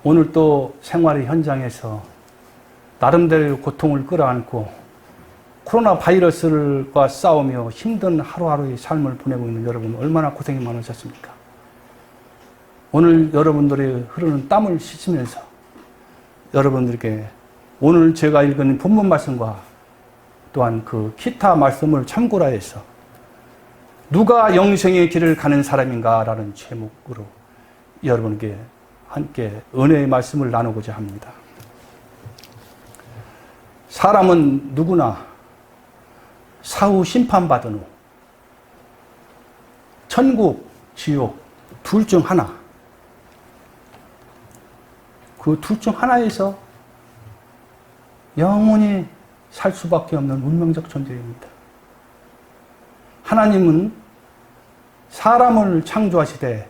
오늘 또 생활의 현장에서 나름대로 고통을 끌어안고 코로나 바이러스과 싸우며 힘든 하루하루의 삶을 보내고 있는 여러분 얼마나 고생이 많으셨습니까? 오늘 여러분들이 흐르는 땀을 씻으면서 여러분들께 오늘 제가 읽은 본문 말씀과 또한 그 기타 말씀을 참고라 해서 누가 영생의 길을 가는 사람인가 라는 제목으로 여러분께 함께 은혜의 말씀을 나누고자 합니다. 사람은 누구나 사후 심판받은 후 천국, 지옥 둘 중 하나, 그 둘 중 하나에서 영원히 살 수밖에 없는 운명적 존재입니다. 하나님은 사람을 창조하시되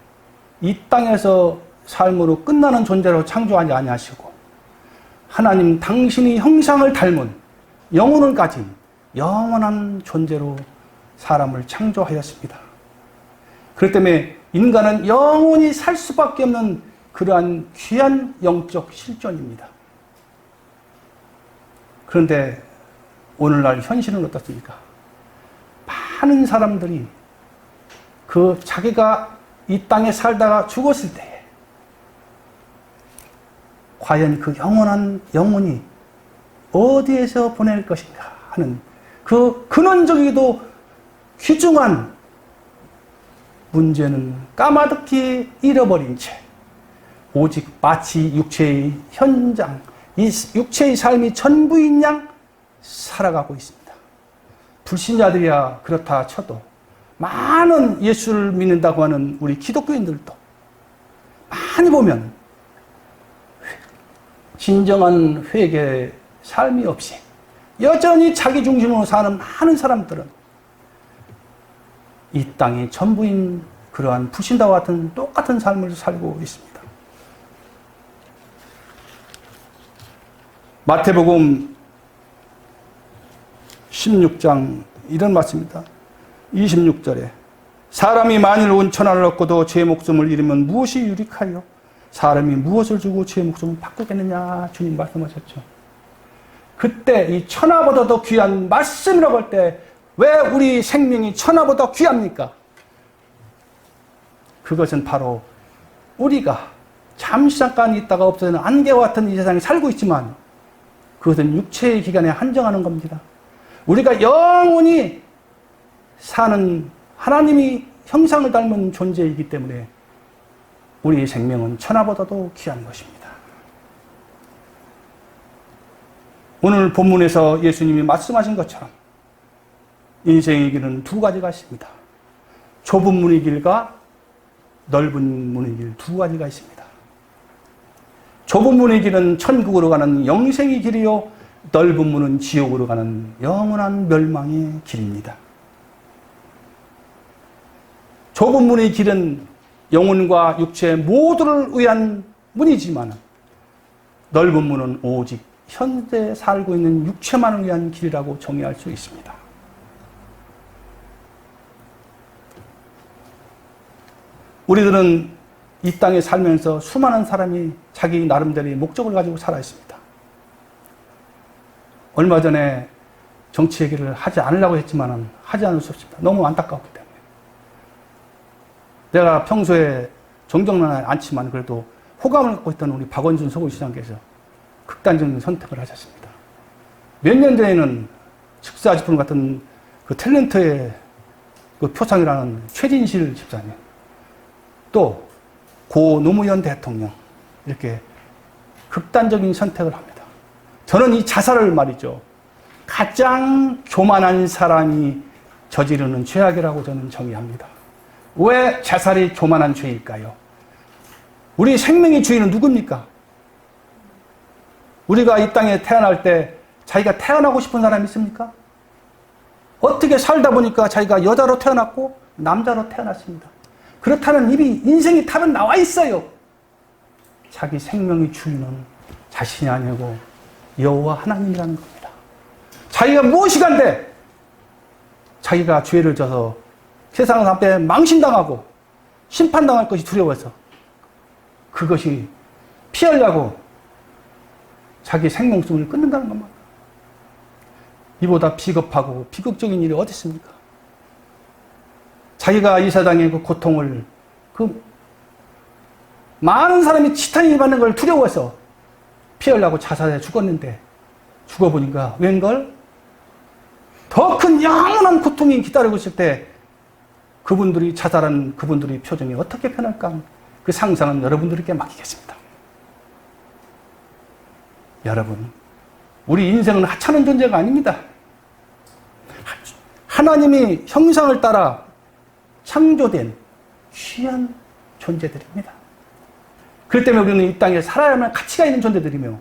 이 땅에서 삶으로 끝나는 존재로 창조하지 아니하시고 하나님 당신이 형상을 닮은 영혼을 가진 영원한 존재로 사람을 창조하였습니다. 그렇기 때문에 인간은 영원히 살 수밖에 없는 그러한 귀한 영적 실존입니다. 그런데 오늘날 현실은 어떻습니까? 많은 사람들이 그 자기가 이 땅에 살다가 죽었을 때 과연 그 영원한 영혼이 어디에서 보낼 것인가 하는 그 근원적이기도 귀중한 문제는 까마득히 잃어버린 채 오직 마치 육체의 현장, 이 육체의 삶이 전부인 양 살아가고 있습니다. 불신자들이야 그렇다 쳐도 많은 예수를 믿는다고 하는 우리 기독교인들도 많이 보면 진정한 회개의 삶이 없이 여전히 자기 중심으로 사는 많은 사람들은 이 땅이 전부인 그러한 불신자와 같은 똑같은 삶을 살고 있습니다. 마태복음 16장 이런 말씀입니다. 26절에 사람이 만일 온 천하를 얻고도 제 목숨을 잃으면 무엇이 유익하여 사람이 무엇을 주고 제 목숨을 바꾸겠느냐 주님 말씀하셨죠. 그때 이 천하보다도 귀한 말씀이라고 할 때 왜 우리 생명이 천하보다 귀합니까? 그것은 바로 우리가 잠시 잠깐 있다가 없어지는 안개와 같은 이 세상에 살고 있지만 그것은 육체의 기간에 한정하는 겁니다. 우리가 영원히 사는 하나님이 형상을 닮은 존재이기 때문에 우리의 생명은 천하보다도 귀한 것입니다. 오늘 본문에서 예수님이 말씀하신 것처럼 인생의 길은 두 가지가 있습니다. 좁은 문의 길과 넓은 문의 길 두 가지가 있습니다. 좁은 문의 길은 천국으로 가는 영생의 길이요 넓은 문은 지옥으로 가는 영원한 멸망의 길입니다. 좁은 문의 길은 영혼과 육체 모두를 위한 문이지만 넓은 문은 오직 현재 살고 있는 육체만을 위한 길이라고 정의할 수 있습니다. 우리들은 이 땅에 살면서 수많은 사람이 자기 나름대로의 목적을 가지고 살아 있습니다. 얼마 전에 정치 얘기를 하지 않으려고 했지만 하지 않을 수 없습니다. 너무 안타깝기 때문에. 내가 평소에 정정론하지 않지만 그래도 호감을 갖고 있던 우리 박원순 서울시장께서 극단적인 선택을 하셨습니다. 몇 년 전에는 즉사지품 같은 그 탤런트의 그 표상이라는 최진실 집사님, 또 고 노무현 대통령 이렇게 극단적인 선택을 합니다. 저는 이 자살을 말이죠. 가장 교만한 사람이 저지르는 죄악이라고 저는 정의합니다. 왜 자살이 교만한 죄일까요? 우리 생명의 주인은 누굽니까? 우리가 이 땅에 태어날 때 자기가 태어나고 싶은 사람이 있습니까? 어떻게 살다 보니까 자기가 여자로 태어났고 남자로 태어났습니다. 그렇다면 이미 인생의 답은 나와 있어요. 자기 생명의 주인은 자신이 아니고 여호와 하나님이라는 겁니다. 자기가 무엇이 간데 자기가 죄를 져서 세상 앞에 망신당하고 심판당할 것이 두려워서 그것이 피하려고 자기 생명성을 끊는다는 것만. 이보다 비겁하고 비극적인 일이 어디 있습니까? 자기가 이 세상의 그 고통을, 그 많은 사람이 치탄이 받는 걸 두려워해서 피하려고 자살해 죽었는데, 죽어보니까 웬걸? 더 큰 영원한 고통이 기다리고 있을 때 그분들이 자살한 그분들의 표정이 어떻게 변할까? 그 상상은 여러분들에게 맡기겠습니다. 여러분, 우리 인생은 하찮은 존재가 아닙니다. 하나님이 형상을 따라 창조된 귀한 존재들입니다. 그렇기 때문에 우리는 이 땅에 살아야만 가치가 있는 존재들이며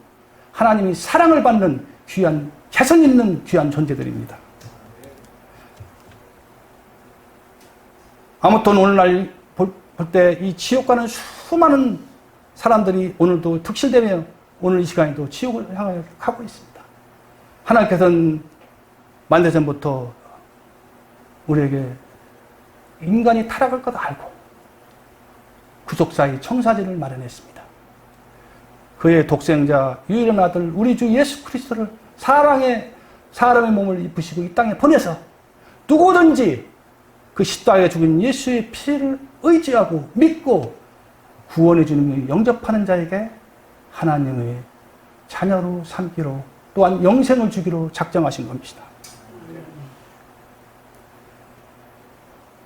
하나님이 사랑을 받는 귀한, 개성 있는 귀한 존재들입니다. 아무튼 오늘날 볼 때 이 지옥 가는 수많은 사람들이 오늘도 득실되며 오늘 이 시간에도 지옥을 향하여 가고 있습니다. 하나님께서는 만대전부터 우리에게 인간이 타락할 것 알고 구속사의 청사진을 마련했습니다. 그의 독생자 유일한 아들 우리 주 예수 그리스도를 사랑의 몸을 입으시고 이 땅에 보내서 누구든지 그 십자가에 죽은 예수의 피를 의지하고 믿고 구원해 주님을 영접하는 자에게 하나님의 자녀로 삼기로 또한 영생을 주기로 작정하신 겁니다.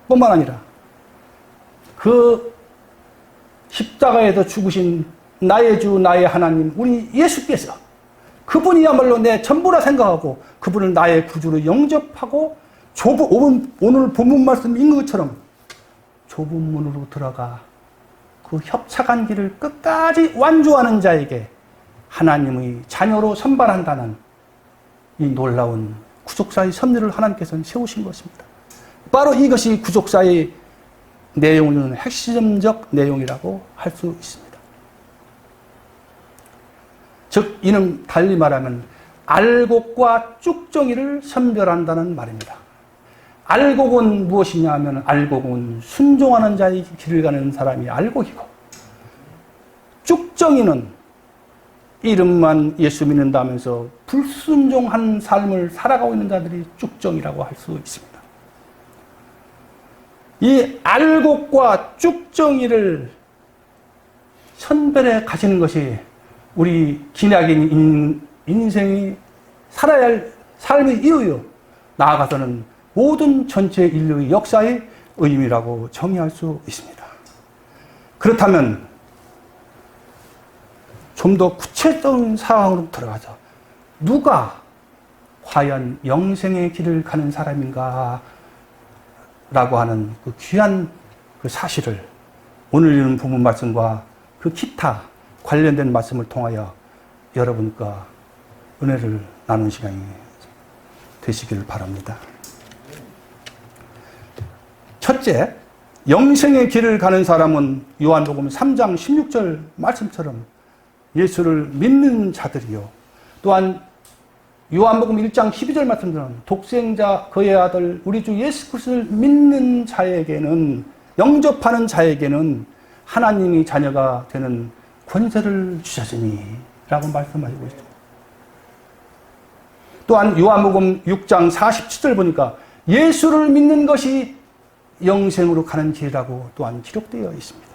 뿐만 아니라 그 십자가에서 죽으신 나의 주 나의 하나님 우리 예수께서 그분이야말로 내 전부라 생각하고 그분을 나의 구주로 영접하고 오늘 본문 말씀 읽은 것처럼 좁은 문으로 들어가 그 협착한 길을 끝까지 완주하는 자에게 하나님의 자녀로 선발한다는 이 놀라운 구속사의 섭리를 하나님께서는 세우신 것입니다. 바로 이것이 구속사의 내용은 핵심적 내용이라고 할 수 있습니다. 즉 이는 달리 말하면 알곡과 쭉정이를 선별한다는 말입니다. 알곡은 무엇이냐 하면 알곡은 순종하는 자의 길을 가는 사람이 알곡이고 쭉정이는 이름만 예수 믿는다면서 불순종한 삶을 살아가고 있는 자들이 쭉정이라고 할 수 있습니다. 이 알곡과 쭉정이를 선별해 가시는 것이 우리 기나긴 인생이 살아야 할 삶의 이유요. 나아가서는 모든 전체 인류의 역사의 의미라고 정의할 수 있습니다. 그렇다면 좀 더 구체적인 상황으로 들어가서 누가 과연 영생의 길을 가는 사람인가 라고 하는 그 귀한 그 사실을 오늘 읽는 본문 말씀과 그 기타 관련된 말씀을 통하여 여러분과 은혜를 나누는 시간이 되시길 바랍니다. 첫째, 영생의 길을 가는 사람은 요한복음 3장 16절 말씀처럼 예수를 믿는 자들이요. 또한 요한복음 1장 12절 말씀처럼 독생자 그의 아들 우리 주 예수 그리스도를 믿는 자에게는 영접하는 자에게는 하나님이 자녀가 되는 권세를 주셨으니 라고 말씀하시고 있습니다. 또한 요한복음 6장 47절 보니까 예수를 믿는 것이 영생으로 가는 길이라고 또한 기록되어 있습니다.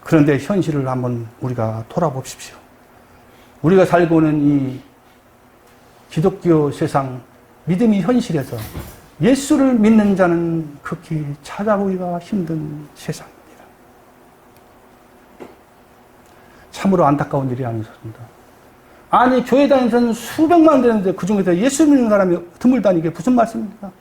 그런데 현실을 한번 우리가 돌아보십시오. 우리가 살고 있는 이 기독교 세상 믿음의 현실에서 예수를 믿는 자는 극히 찾아보기가 힘든 세상입니다. 참으로 안타까운 일이 아니었습니다. 아니 교회 다니는 수백만 되는데 그중에서 예수 믿는 사람이 드물다니 이게 무슨 말씀입니까?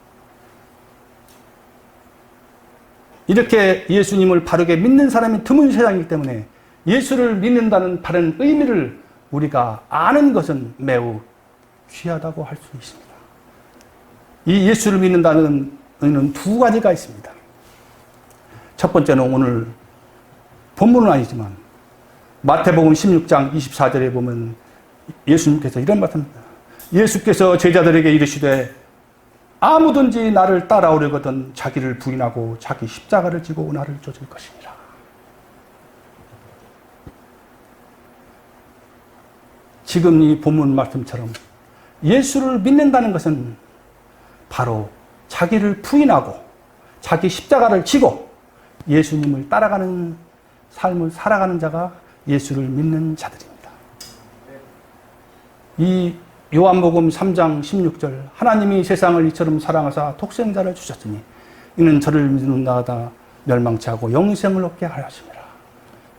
이렇게 예수님을 바르게 믿는 사람이 드문 세상이기 때문에 예수를 믿는다는 바른 의미를 우리가 아는 것은 매우 귀하다고 할 수 있습니다. 이 예수를 믿는다는 의미는 두 가지가 있습니다. 첫 번째는 오늘 본문은 아니지만 마태복음 16장 24절에 보면 예수님께서 이런 말씀입니다. 예수께서 제자들에게 이르시되 아무든지 나를 따라오려거든 자기를 부인하고 자기 십자가를 지고 나를 쫓을 것이니라. 지금 이 본문 말씀처럼 예수를 믿는다는 것은 바로 자기를 부인하고 자기 십자가를 지고 예수님을 따라가는 삶을 살아가는 자가 예수를 믿는 자들입니다. 이 요한복음 3장 16절 하나님이 세상을 이처럼 사랑하사 독생자를 주셨으니 이는 저를 믿는 자마다 멸망치 않고 영생을 얻게 하려 하심이라.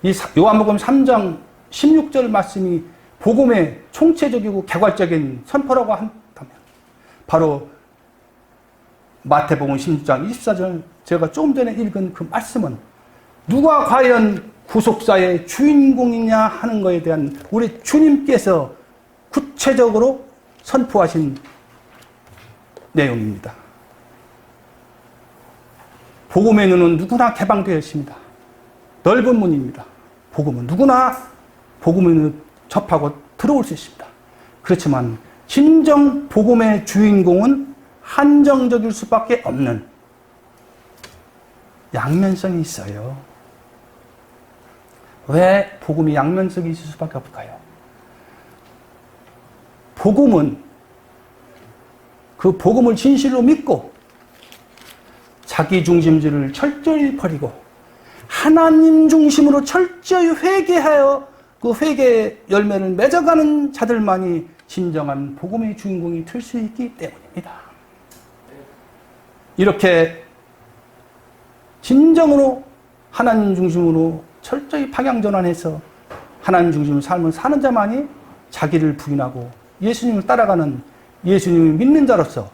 이 요한복음 3장 16절 말씀이 복음의 총체적이고 개괄적인 선포라고 한다면 바로 마태복음 16장 24절 제가 조금 전에 읽은 그 말씀은 누가 과연 구속사의 주인공이냐 하는 것에 대한 우리 주님께서 구체적으로 선포하신 내용입니다. 복음의 눈은 누구나 개방되어 있습니다. 넓은 문입니다. 복음은 누구나 복음의 눈을 접하고 들어올 수 있습니다. 그렇지만 진정 복음의 주인공은 한정적일 수밖에 없는 양면성이 있어요. 왜 복음이 양면성이 있을 수밖에 없을까요? 복음은 그 복음을 진실로 믿고 자기 중심주의를 철저히 버리고 하나님 중심으로 철저히 회개하여 그 회개의 열매를 맺어가는 자들만이 진정한 복음의 주인공이 될 수 있기 때문입니다. 이렇게 진정으로 하나님 중심으로 철저히 방향전환해서 하나님 중심의 삶을 사는 자만이 자기를 부인하고 예수님을 따라가는 예수님을 믿는 자로서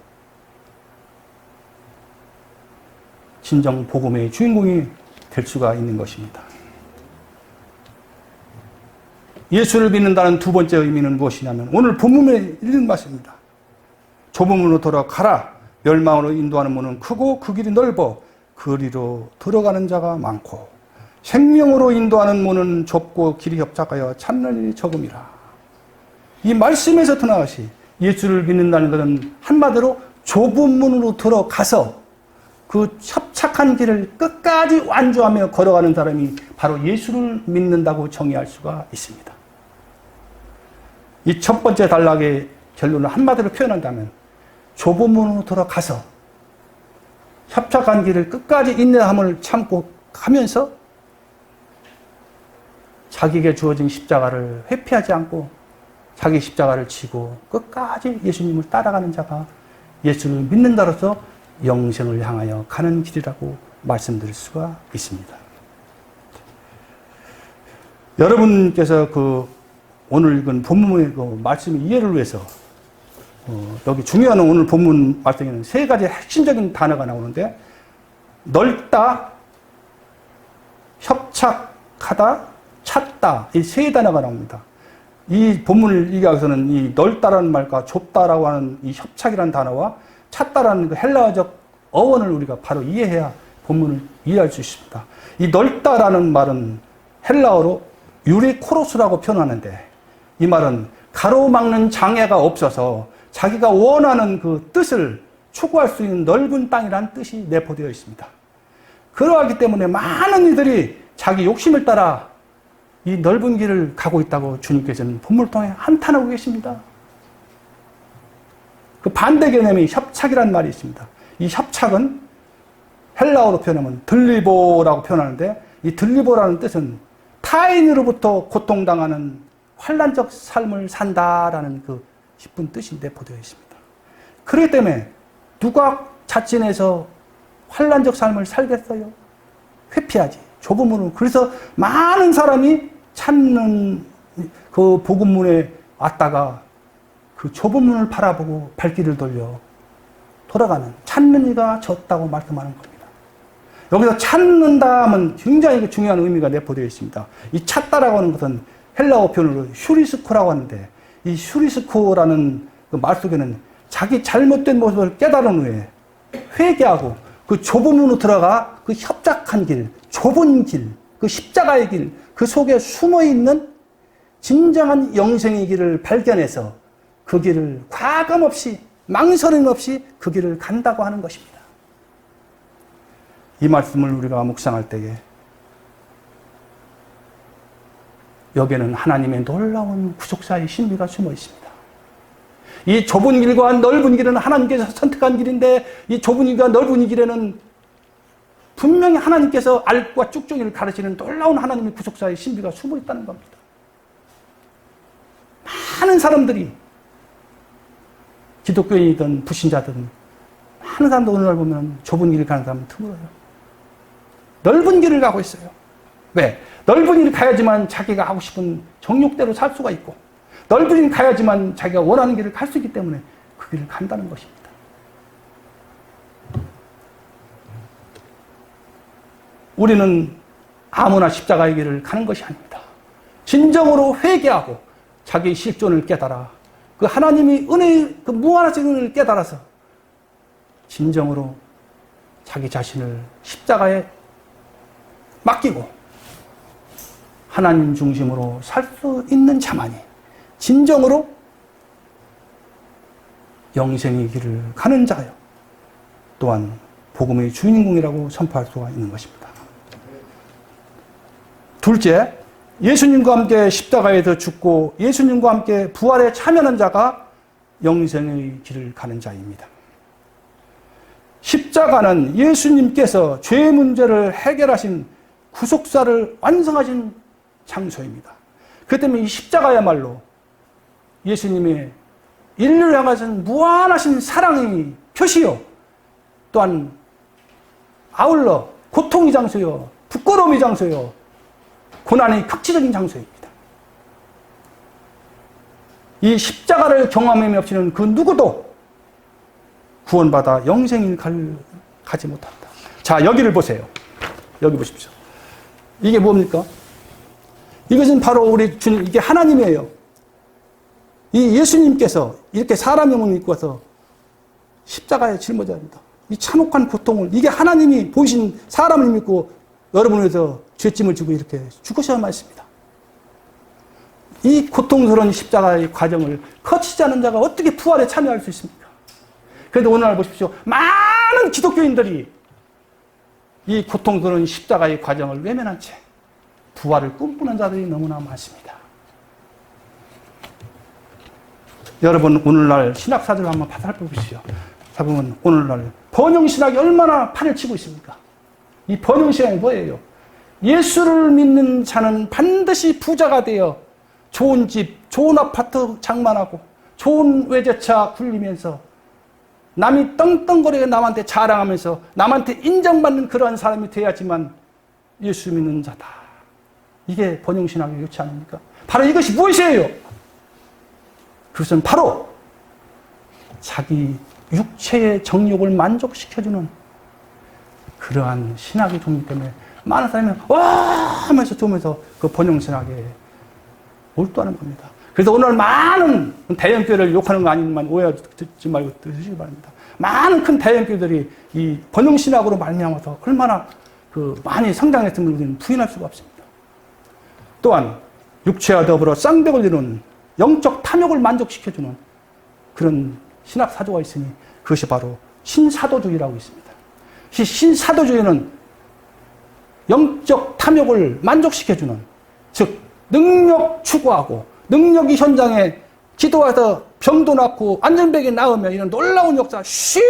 진정 복음의 주인공이 될 수가 있는 것입니다. 예수를 믿는다는 두 번째 의미는 무엇이냐면 오늘 본문에 읽은 말씀입니다. 좁은 문으로 돌아가라. 멸망으로 인도하는 문은 크고 그 길이 넓어 그리로 들어가는 자가 많고 생명으로 인도하는 문은 좁고 길이 협착하여 찾는 일이 적음이라. 이 말씀에서 드러나듯이 예수를 믿는다는 것은 한마디로 좁은 문으로 들어가서 그 협착한 길을 끝까지 완주하며 걸어가는 사람이 바로 예수를 믿는다고 정의할 수가 있습니다. 이 첫 번째 단락의 결론을 한마디로 표현한다면 좁은 문으로 들어가서 협착한 길을 끝까지 인내함을 참고 가면서 자기에게 주어진 십자가를 회피하지 않고 자기 십자가를 지고 끝까지 예수님을 따라가는 자가 예수를 믿는 자로서 영생을 향하여 가는 길이라고 말씀드릴 수가 있습니다. 여러분께서 오늘 읽은 본문의 말씀 이해를 위해서 여기 중요한 오늘 본문 말씀에는 세 가지 핵심적인 단어가 나오는데 넓다, 협착하다, 찾다 이 세 단어가 나옵니다. 이 본문을 읽기 위해서는 이 넓다라는 말과 좁다라고 하는 이 협착이라는 단어와 찾다라는 그 헬라어적 어원을 우리가 바로 이해해야 본문을 이해할 수 있습니다. 이 넓다라는 말은 헬라어로 유리코로스라고 표현하는데 이 말은 가로막는 장애가 없어서 자기가 원하는 그 뜻을 추구할 수 있는 넓은 땅이라는 뜻이 내포되어 있습니다. 그러하기 때문에 많은 이들이 자기 욕심을 따라 이 넓은 길을 가고 있다고 주님께서는 본문을 통해 한탄하고 계십니다. 그 반대 개념이 협착이라는 말이 있습니다. 이 협착은 헬라어로 표현하면 들리보라고 표현하는데 이 들리보라는 뜻은 타인으로부터 고통당하는 환난적 삶을 산다라는 그 깊은 뜻이 내포되어 있습니다. 그렇기 때문에 누가 자신에서 환난적 삶을 살겠어요? 회피하지. 좁은 문으로. 그래서 많은 사람이 찾는 그 복음문에 왔다가 그 좁은 문을 바라보고 발길을 돌려 돌아가는 찾는 이가 졌다고 말씀하는 겁니다. 여기서 찾는다 하면 굉장히 중요한 의미가 내포되어 있습니다. 이 찾다라고 하는 것은 헬라어 표현으로 휴리스코라고 하는데 이 휴리스코라는 그 말 속에는 자기 잘못된 모습을 깨달은 후에 회개하고 그 좁은 문으로 들어가 그 협착한 길, 좁은 길, 그 십자가의 길, 그 속에 숨어있는 진정한 영생의 길을 발견해서 그 길을 과감 없이 망설임 없이 그 길을 간다고 하는 것입니다. 이 말씀을 우리가 묵상할 때에 여기에는 하나님의 놀라운 구속사의 신비가 숨어 있습니다. 이 좁은 길과 넓은 길은 하나님께서 선택한 길인데 이 좁은 길과 넓은 길에는 분명히 하나님께서 알과 쭉정이를 가르치는 놀라운 하나님의 구속사의 신비가 숨어 있다는 겁니다. 많은 사람들이 기독교인이든 불신자든 많은 사람들 오늘날 보면 좁은 길을 가는 사람은 드물어요. 넓은 길을 가고 있어요. 왜? 넓은 길을 가야지만 자기가 하고 싶은 정욕대로 살 수가 있고 넓은 길을 가야지만 자기가 원하는 길을 갈 수 있기 때문에 그 길을 간다는 것입니다. 우리는 아무나 십자가의 길을 가는 것이 아닙니다. 진정으로 회개하고 자기의 실존을 깨달아 그 하나님의 은혜의 그 무한하신 은혜를 깨달아서 진정으로 자기 자신을 십자가에 맡기고 하나님 중심으로 살 수 있는 자만이 진정으로 영생의 길을 가는 자요. 또한 복음의 주인공이라고 선포할 수가 있는 것입니다. 둘째, 예수님과 함께 십자가에서 죽고 예수님과 함께 부활에 참여하는 자가 영생의 길을 가는 자입니다. 십자가는 예수님께서 죄의 문제를 해결하신 구속사를 완성하신 장소입니다. 그 때문에 이 십자가야말로 예수님의 인류를 향하신 무한하신 사랑의 표시요. 또한 아울러 고통의 장소요. 부끄러움의 장소요. 고난의 극치적인 장소입니다. 이 십자가를 경험함이 없이는 그 누구도 구원받아 영생을 가지 못한다. 자, 여기를 보세요. 여기 보십시오. 이게 뭡니까? 이것은 바로 우리 주님, 이게 하나님이에요. 이 예수님께서 이렇게 사람의 몸을 입고 와서 십자가에 짊어져야 합니다. 이 참혹한 고통을, 이게 하나님이 보이신 사람을 믿고 여러분을 위해서 죄짐을 지고 이렇게 죽으셔야만 했습니다. 이 고통스러운 십자가의 과정을 거치지 않은 자가 어떻게 부활에 참여할 수 있습니까? 그런데 오늘날 보십시오. 많은 기독교인들이 이 고통스러운 십자가의 과정을 외면한 채 부활을 꿈꾸는 자들이 너무나 많습니다. 여러분, 오늘날 신학사들을 한번 살펴보시죠. 살펴보면 오늘날 번영신학이 얼마나 판을 치고 있습니까? 이 번영신학이 뭐예요? 예수를 믿는 자는 반드시 부자가 되어 좋은 집, 좋은 아파트 장만하고 좋은 외제차 굴리면서 남이 떵떵거리게 남한테 자랑하면서 남한테 인정받는 그러한 사람이 돼야지만 예수 믿는 자다. 이게 번영신학의 요치 아닙니까? 바로 이것이 무엇이에요? 그것은 바로 자기 육체의 정욕을 만족시켜주는 그러한 신학의 종이기 때문에 많은 사람이 와 하면서 좋으면서 그 번영신학에 몰두하는 겁니다. 그래서 오늘 많은 대형교회를 욕하는 거 아니지만 오해하지 말고 들으시기 바랍니다. 많은 큰 대형교회들이 이 번영신학으로 말미암아서 얼마나 그 많이 성장했음을 우리는 부인할 수가 없습니다. 또한 육체와 더불어 쌍벽을 이루는 영적 탐욕을 만족시켜주는 그런 신학 사조가 있으니 그것이 바로 신사도주의라고 있습니다. 이 신사도주의는 영적 탐욕을 만족시켜주는, 즉 능력 추구하고 능력이 현장에 기도해서 병도 낫고 안전병이 나으면 이런 놀라운 역사 쉿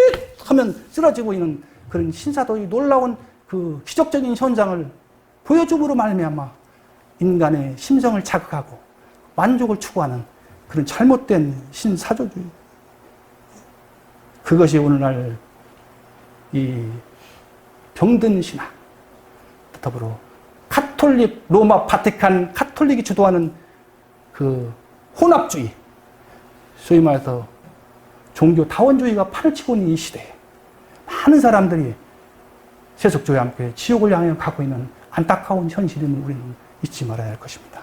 하면 쓰러지고 있는 그런 신사도의 놀라운 그 기적적인 현장을 보여줌으로 말미암아 인간의 심성을 자극하고 만족을 추구하는 그런 잘못된 신사조주의. 그것이 오늘날 이 병든 신학, 더불어 카톨릭, 로마 바티칸 카톨릭이 주도하는 그 혼합주의, 소위 말해서 종교 다원주의가 판을 치고 있는 이 시대에 많은 사람들이 세속주의와 함께 지옥을 향해 가고 있는 안타까운 현실임을 우리는 잊지 말아야 할 것입니다.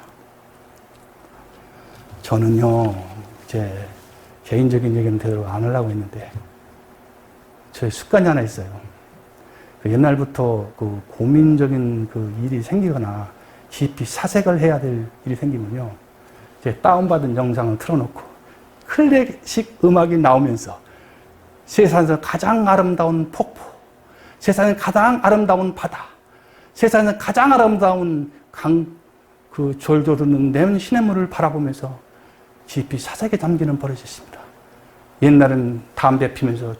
저는요, 제 개인적인 얘기는 대로 안 하려고 했는데, 저의 습관이 하나 있어요. 옛날부터 그 고민적인 그 일이 생기거나 깊이 사색을 해야 될 일이 생기면요, 이제 다운받은 영상을 틀어놓고 클래식 음악이 나오면서 세상에서 가장 아름다운 폭포, 세상에서 가장 아름다운 바다, 세상에서 가장 아름다운 강, 그 졸졸르는 내은 시냇물을 바라보면서 깊이 사색에 잠기는 버릇이 있습니다. 옛날엔 담배 피면서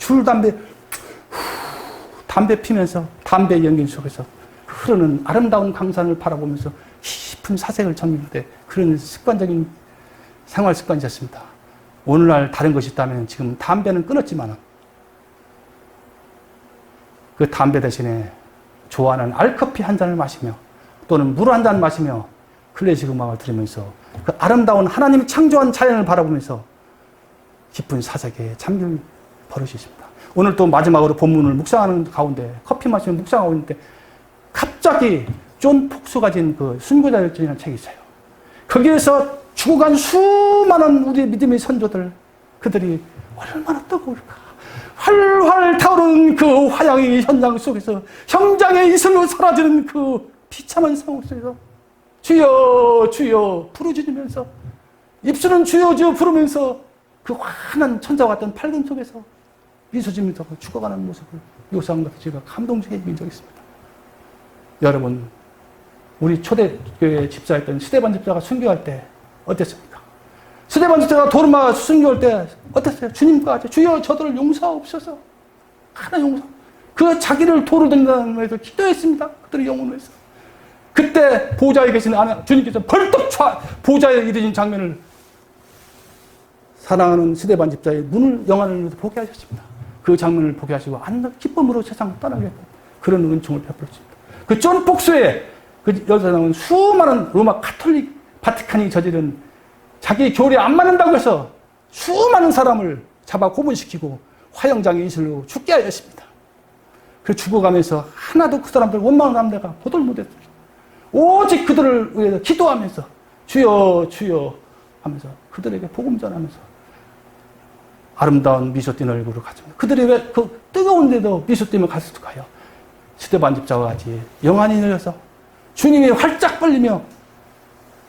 담배 피면서 담배 연기 속에서 흐르는 아름다운 강산을 바라보면서 깊은 사색을 잠기는데 그런 습관적인 생활 습관이었습니다. 오늘날 다른 것이 있다면 지금 담배는 끊었지만 그 담배 대신에 좋아하는 알커피 한 잔을 마시며 또는 물 한 잔 마시며 클래식 음악을 들으면서 그 아름다운 하나님이 창조한 자연을 바라보면서 깊은 사색에 잠길 버릇이 있습니다. 오늘 또 마지막으로 본문을 묵상하는 가운데 커피 마시며 묵상하고 있는데 갑자기 존 폭스가 진 그 순교자일전이라는 책이 있어요. 거기에서 죽어간 수많은 우리의 믿음의 선조들, 그들이 얼마나 뜨거울까. 활활 타오르는 그 화양의 현장 속에서 형장의 이슬로 사라지는 그 비참한 상황 속에서 주여 주여 부르짖으면서 입술은 주여 주여 부르면서 그 환한 천사와 같은 밝은 속에서 미소 지으면서 죽어가는 모습을 묘사한 것을 제가 감동적이게 본 적이 있습니다. 여러분, 우리 초대교회 집사였던 스데반 집사가 순교할 때 어땠습니까? 스데반 집사가 도르마 순교할 때 어땠어요? 주님과 같이 주여 저들을 용서하옵소서. 하나 용서. 그 자기를 도로 든다는 말에서 기도했습니다. 그들의 영혼을 위해서. 그때 보좌에 계신 주님께서 벌떡 보좌에 이르신 장면을 사랑하는 스데반 집사의 눈을 영안을 보게 하셨습니다. 그 장면을 보게 하시고 안나 기쁨으로 세상을 떠나게 했던 그런 은총을 베풀었습니다. 그 존 폭스에 여기서 나온 수많은 로마 카톨릭 바티칸이 저지른 자기 교리에 안 맞는다고 해서 수많은 사람을 잡아 고문시키고 화형장에 이슬로 죽게 하였습니다. 그 죽어가면서 하나도 그 사람들 원망을 하는 데가 보들 못했어요. 오직 그들을 위해서 기도하면서 주여 주여 하면서 그들에게 복음 전하면서 아름다운 미소 띤 얼굴을 가집니다. 그들이 왜 그 뜨거운데도 미소 띠며 가스가요. 스데반 집사와 같이 영안이 열려서 주님이 활짝 벌리며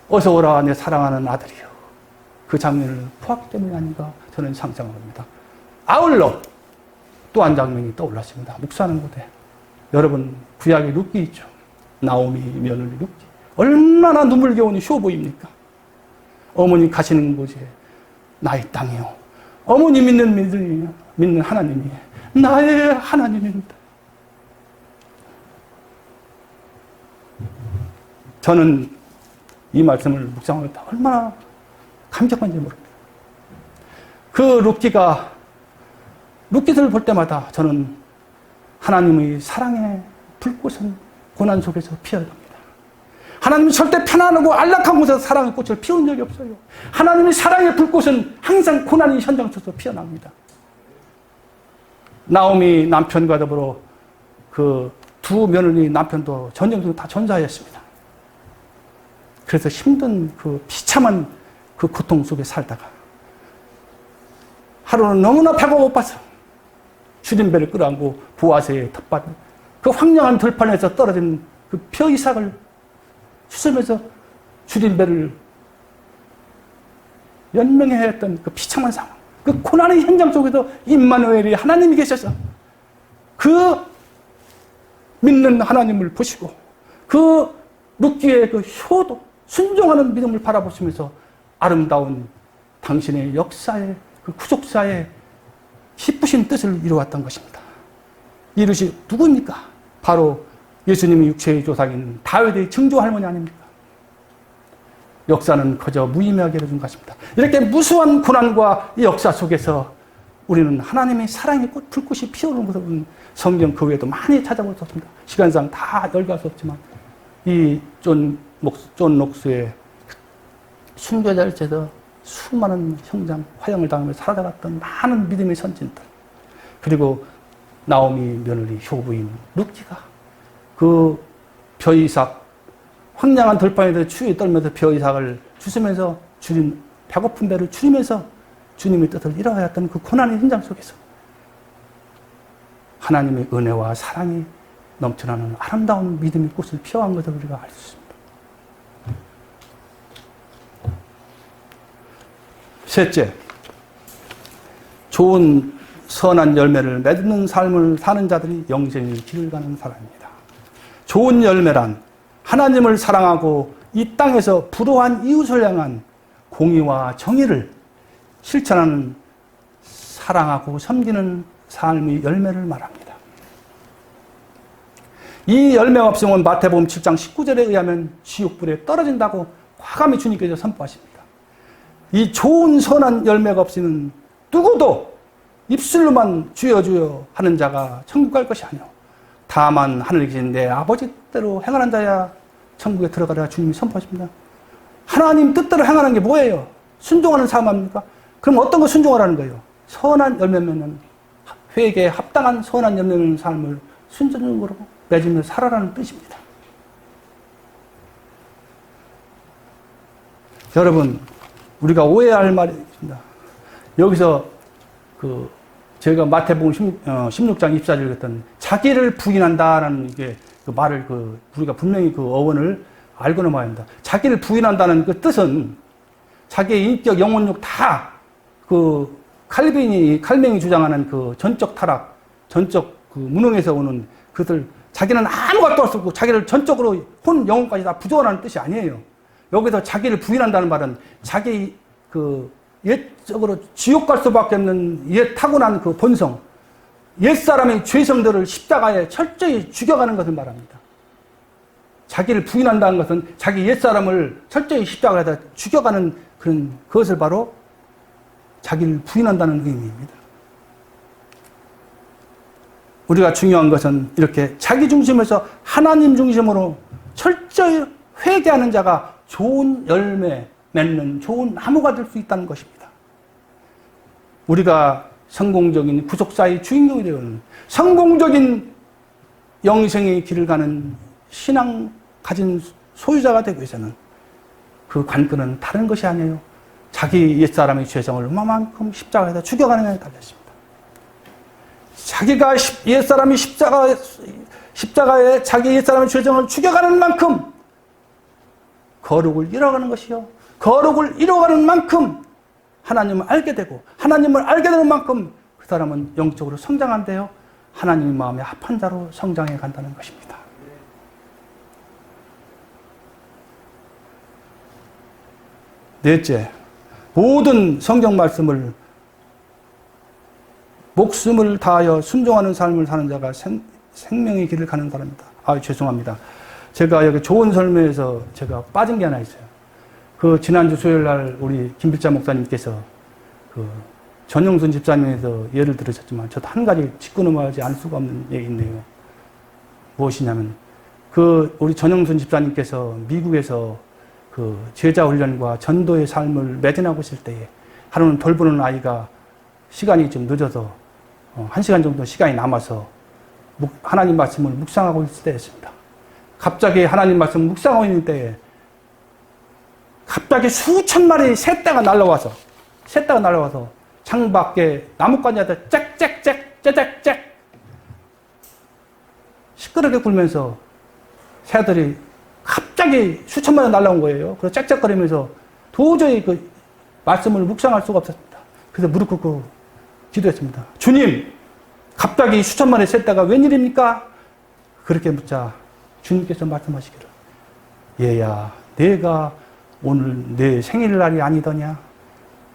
어서 오라 내 사랑하는 아들이여. 그 장면을 보았기 때문이 아닌가 저는 상상합니다. 아울러 또 한 장면이 떠올랐습니다. 묵사하는 곳에 여러분 구약의 룻기 있죠. 나오미 며느리 룻기. 얼마나 눈물겨운 쇼 보입니까? 어머니 가시는 곳에 나의 땅이요. 어머니 믿는 하나님이 나의 하나님입니다. 저는 이 말씀을 묵상할 때 얼마나 감격한지 모릅니다. 그 룻기들을 볼 때마다 저는 하나님의 사랑의 불꽃은 고난 속에서 피어납니다. 하나님이 절대 편안하고 안락한 곳에서 사랑의 꽃을 피운 적이 없어요. 하나님의 사랑의 불꽃은 항상 고난의 현장 속에서 피어납니다. 나오미 남편과 더불어 그 두 며느리 남편도 전쟁 중에 다 전사하였습니다. 그래서 힘든 그 비참한 그 고통 속에 살다가 하루는 너무나 배가 고파서 주림배를 끌어안고 보아스의 텃밭 그 황량한 들판에서 떨어진 그 벼이삭을 주스면서 주림배를 연명해야 했던 그 비참한 상황, 그 고난의 현장 속에서 임마누엘이 하나님이 계셔서 그 믿는 하나님을 보시고 그 룻기의 그 효도 순종하는 믿음을 바라보시면서 아름다운 당신의 역사의 그 구속사의 기쁘신 뜻을 이루었던 것입니다. 이것이 누구입니까? 바로 예수님의 육체의 조상인 다윗의 증조 할머니 아닙니까? 역사는 그저 무의미하게 이루어진 것입니다. 이렇게 무수한 고난과 이 역사 속에서 우리는 하나님의 사랑의 불꽃이 피어오는 것을 성경 그 외에도 많이 찾아볼 수 없습니다. 시간상 다 열갈 수 없지만 이 존 녹스의 순교자일지도 수많은 형장, 화형을 당하며 살아갔던 많은 믿음의 선진들, 그리고 나오미 며느리 효부인 룻기가 그 벼이삭, 황량한 들판에서 추위에 떨면서 벼이삭을 주스면서 배고픈 배를 줄이면서 주님의 뜻을 이루어야 했던 그 고난의 현장 속에서 하나님의 은혜와 사랑이 넘쳐나는 아름다운 믿음의 꽃을 피워간 것을 우리가 알 수 있습니다. 셋째, 좋은 선한 열매를 맺는 삶을 사는 자들이 영생의 길을 가는 사람입니다. 좋은 열매란 하나님을 사랑하고 이 땅에서 불우한 이웃을 향한 공의와 정의를 실천하는 사랑하고 섬기는 삶의 열매를 말합니다. 이 열매가 없으면 마태복음 7장 19절에 의하면 지옥불에 떨어진다고 과감히 주님께서 선포하십니다. 이 좋은 선한 열매가 없이는 누구도 입술로만 주여 주여 하는 자가 천국 갈 것이 아니오. 다만 하늘에 계신 내 아버지 뜻대로 행하는 자야 천국에 들어가라 주님이 선포하십니다. 하나님 뜻대로 행하는 게 뭐예요? 순종하는 삶 아닙니까? 그럼 어떤 거 순종하라는 거예요? 선한 열매 맺는, 회개에 합당한 선한 열매 맺는 삶을 순종으로 맺으며 살아라는 뜻입니다. 여러분, 우리가 오해할 말이 있습니다. 여기서 제가 마태복음 16장 24절 했던 자기를 부인한다라는 이게 그 말을 우리가 분명히 그 어원을 알고 넘어야 합니다. 자기를 부인한다는 그 뜻은 자기의 인격, 영혼력 다 칼뱅이 주장하는 그 전적 타락, 전적 무능에서 오는 그들, 자기는 아무것도 할 수 없고 자기를 전적으로 혼, 영혼까지 다 부정하는 뜻이 아니에요. 여기서 자기를 부인한다는 말은 자기 옛적으로 지옥 갈 수밖에 없는 옛 타고난 그 본성, 옛사람의 죄성들을 십자가에 철저히 죽여가는 것을 말합니다. 자기를 부인한다는 것은 자기 옛사람을 철저히 십자가에다 죽여가는 그것을 바로 자기를 부인한다는 의미입니다. 우리가 중요한 것은 이렇게 자기 중심에서 하나님 중심으로 철저히 회개하는 자가 좋은 열매 맺는 좋은 나무가 될 수 있다는 것입니다. 우리가 성공적인 구속사의 주인공이 되는 성공적인 영생의 길을 가는 신앙 가진 소유자가 되기 위해서는 그 관건은 다른 것이 아니에요. 자기 옛사람의 죄성을 얼마만큼 십자가에다 죽여가느냐에 달렸습니다. 자기가 옛사람이 십자가에 자기 옛사람의 죄성을 죽여가는 만큼 거룩을 이뤄가는 것이요. 거룩을 이뤄가는 만큼 하나님을 알게 되고 하나님을 알게 되는 만큼 그 사람은 영적으로 성장한대요. 하나님의 마음에 합한 자로 성장해 간다는 것입니다. 넷째, 모든 성경 말씀을 목숨을 다하여 순종하는 삶을 사는 자가 생명의 길을 가는 사람입니다. 죄송합니다. 제가 여기 좋은 설명에서 제가 빠진 게 하나 있어요. 지난주 수요일 날 우리 김필자 목사님께서 전영순 집사님에서 예를 들으셨지만 저도 한 가지 짚고 넘어가지 않을 수가 없는 얘기인데요. 무엇이냐면 우리 전영순 집사님께서 미국에서 제자 훈련과 전도의 삶을 매진하고 있을 때에 하루는 돌보는 아이가 시간이 좀 늦어서 1시간 정도 시간이 남아서 하나님 말씀을 묵상하고 있을 때였습니다. 갑자기 하나님 말씀을 묵상하고 있는 때에 갑자기 수천 마리의 새떼가 날라와서 창밖에 나뭇가지에다 짹짹짹 시끄럽게 굴면서 새들이 갑자기 수천 마리 날라온 거예요. 그래서 짹짹거리면서 도저히 말씀을 묵상할 수가 없었습니다. 그래서 무릎 꿇고 기도했습니다. 주님, 갑자기 수천 마리 새떼가 웬일입니까? 그렇게 묻자 주님께서 말씀하시기를, 얘야, 내가 오늘 내 생일날이 아니더냐?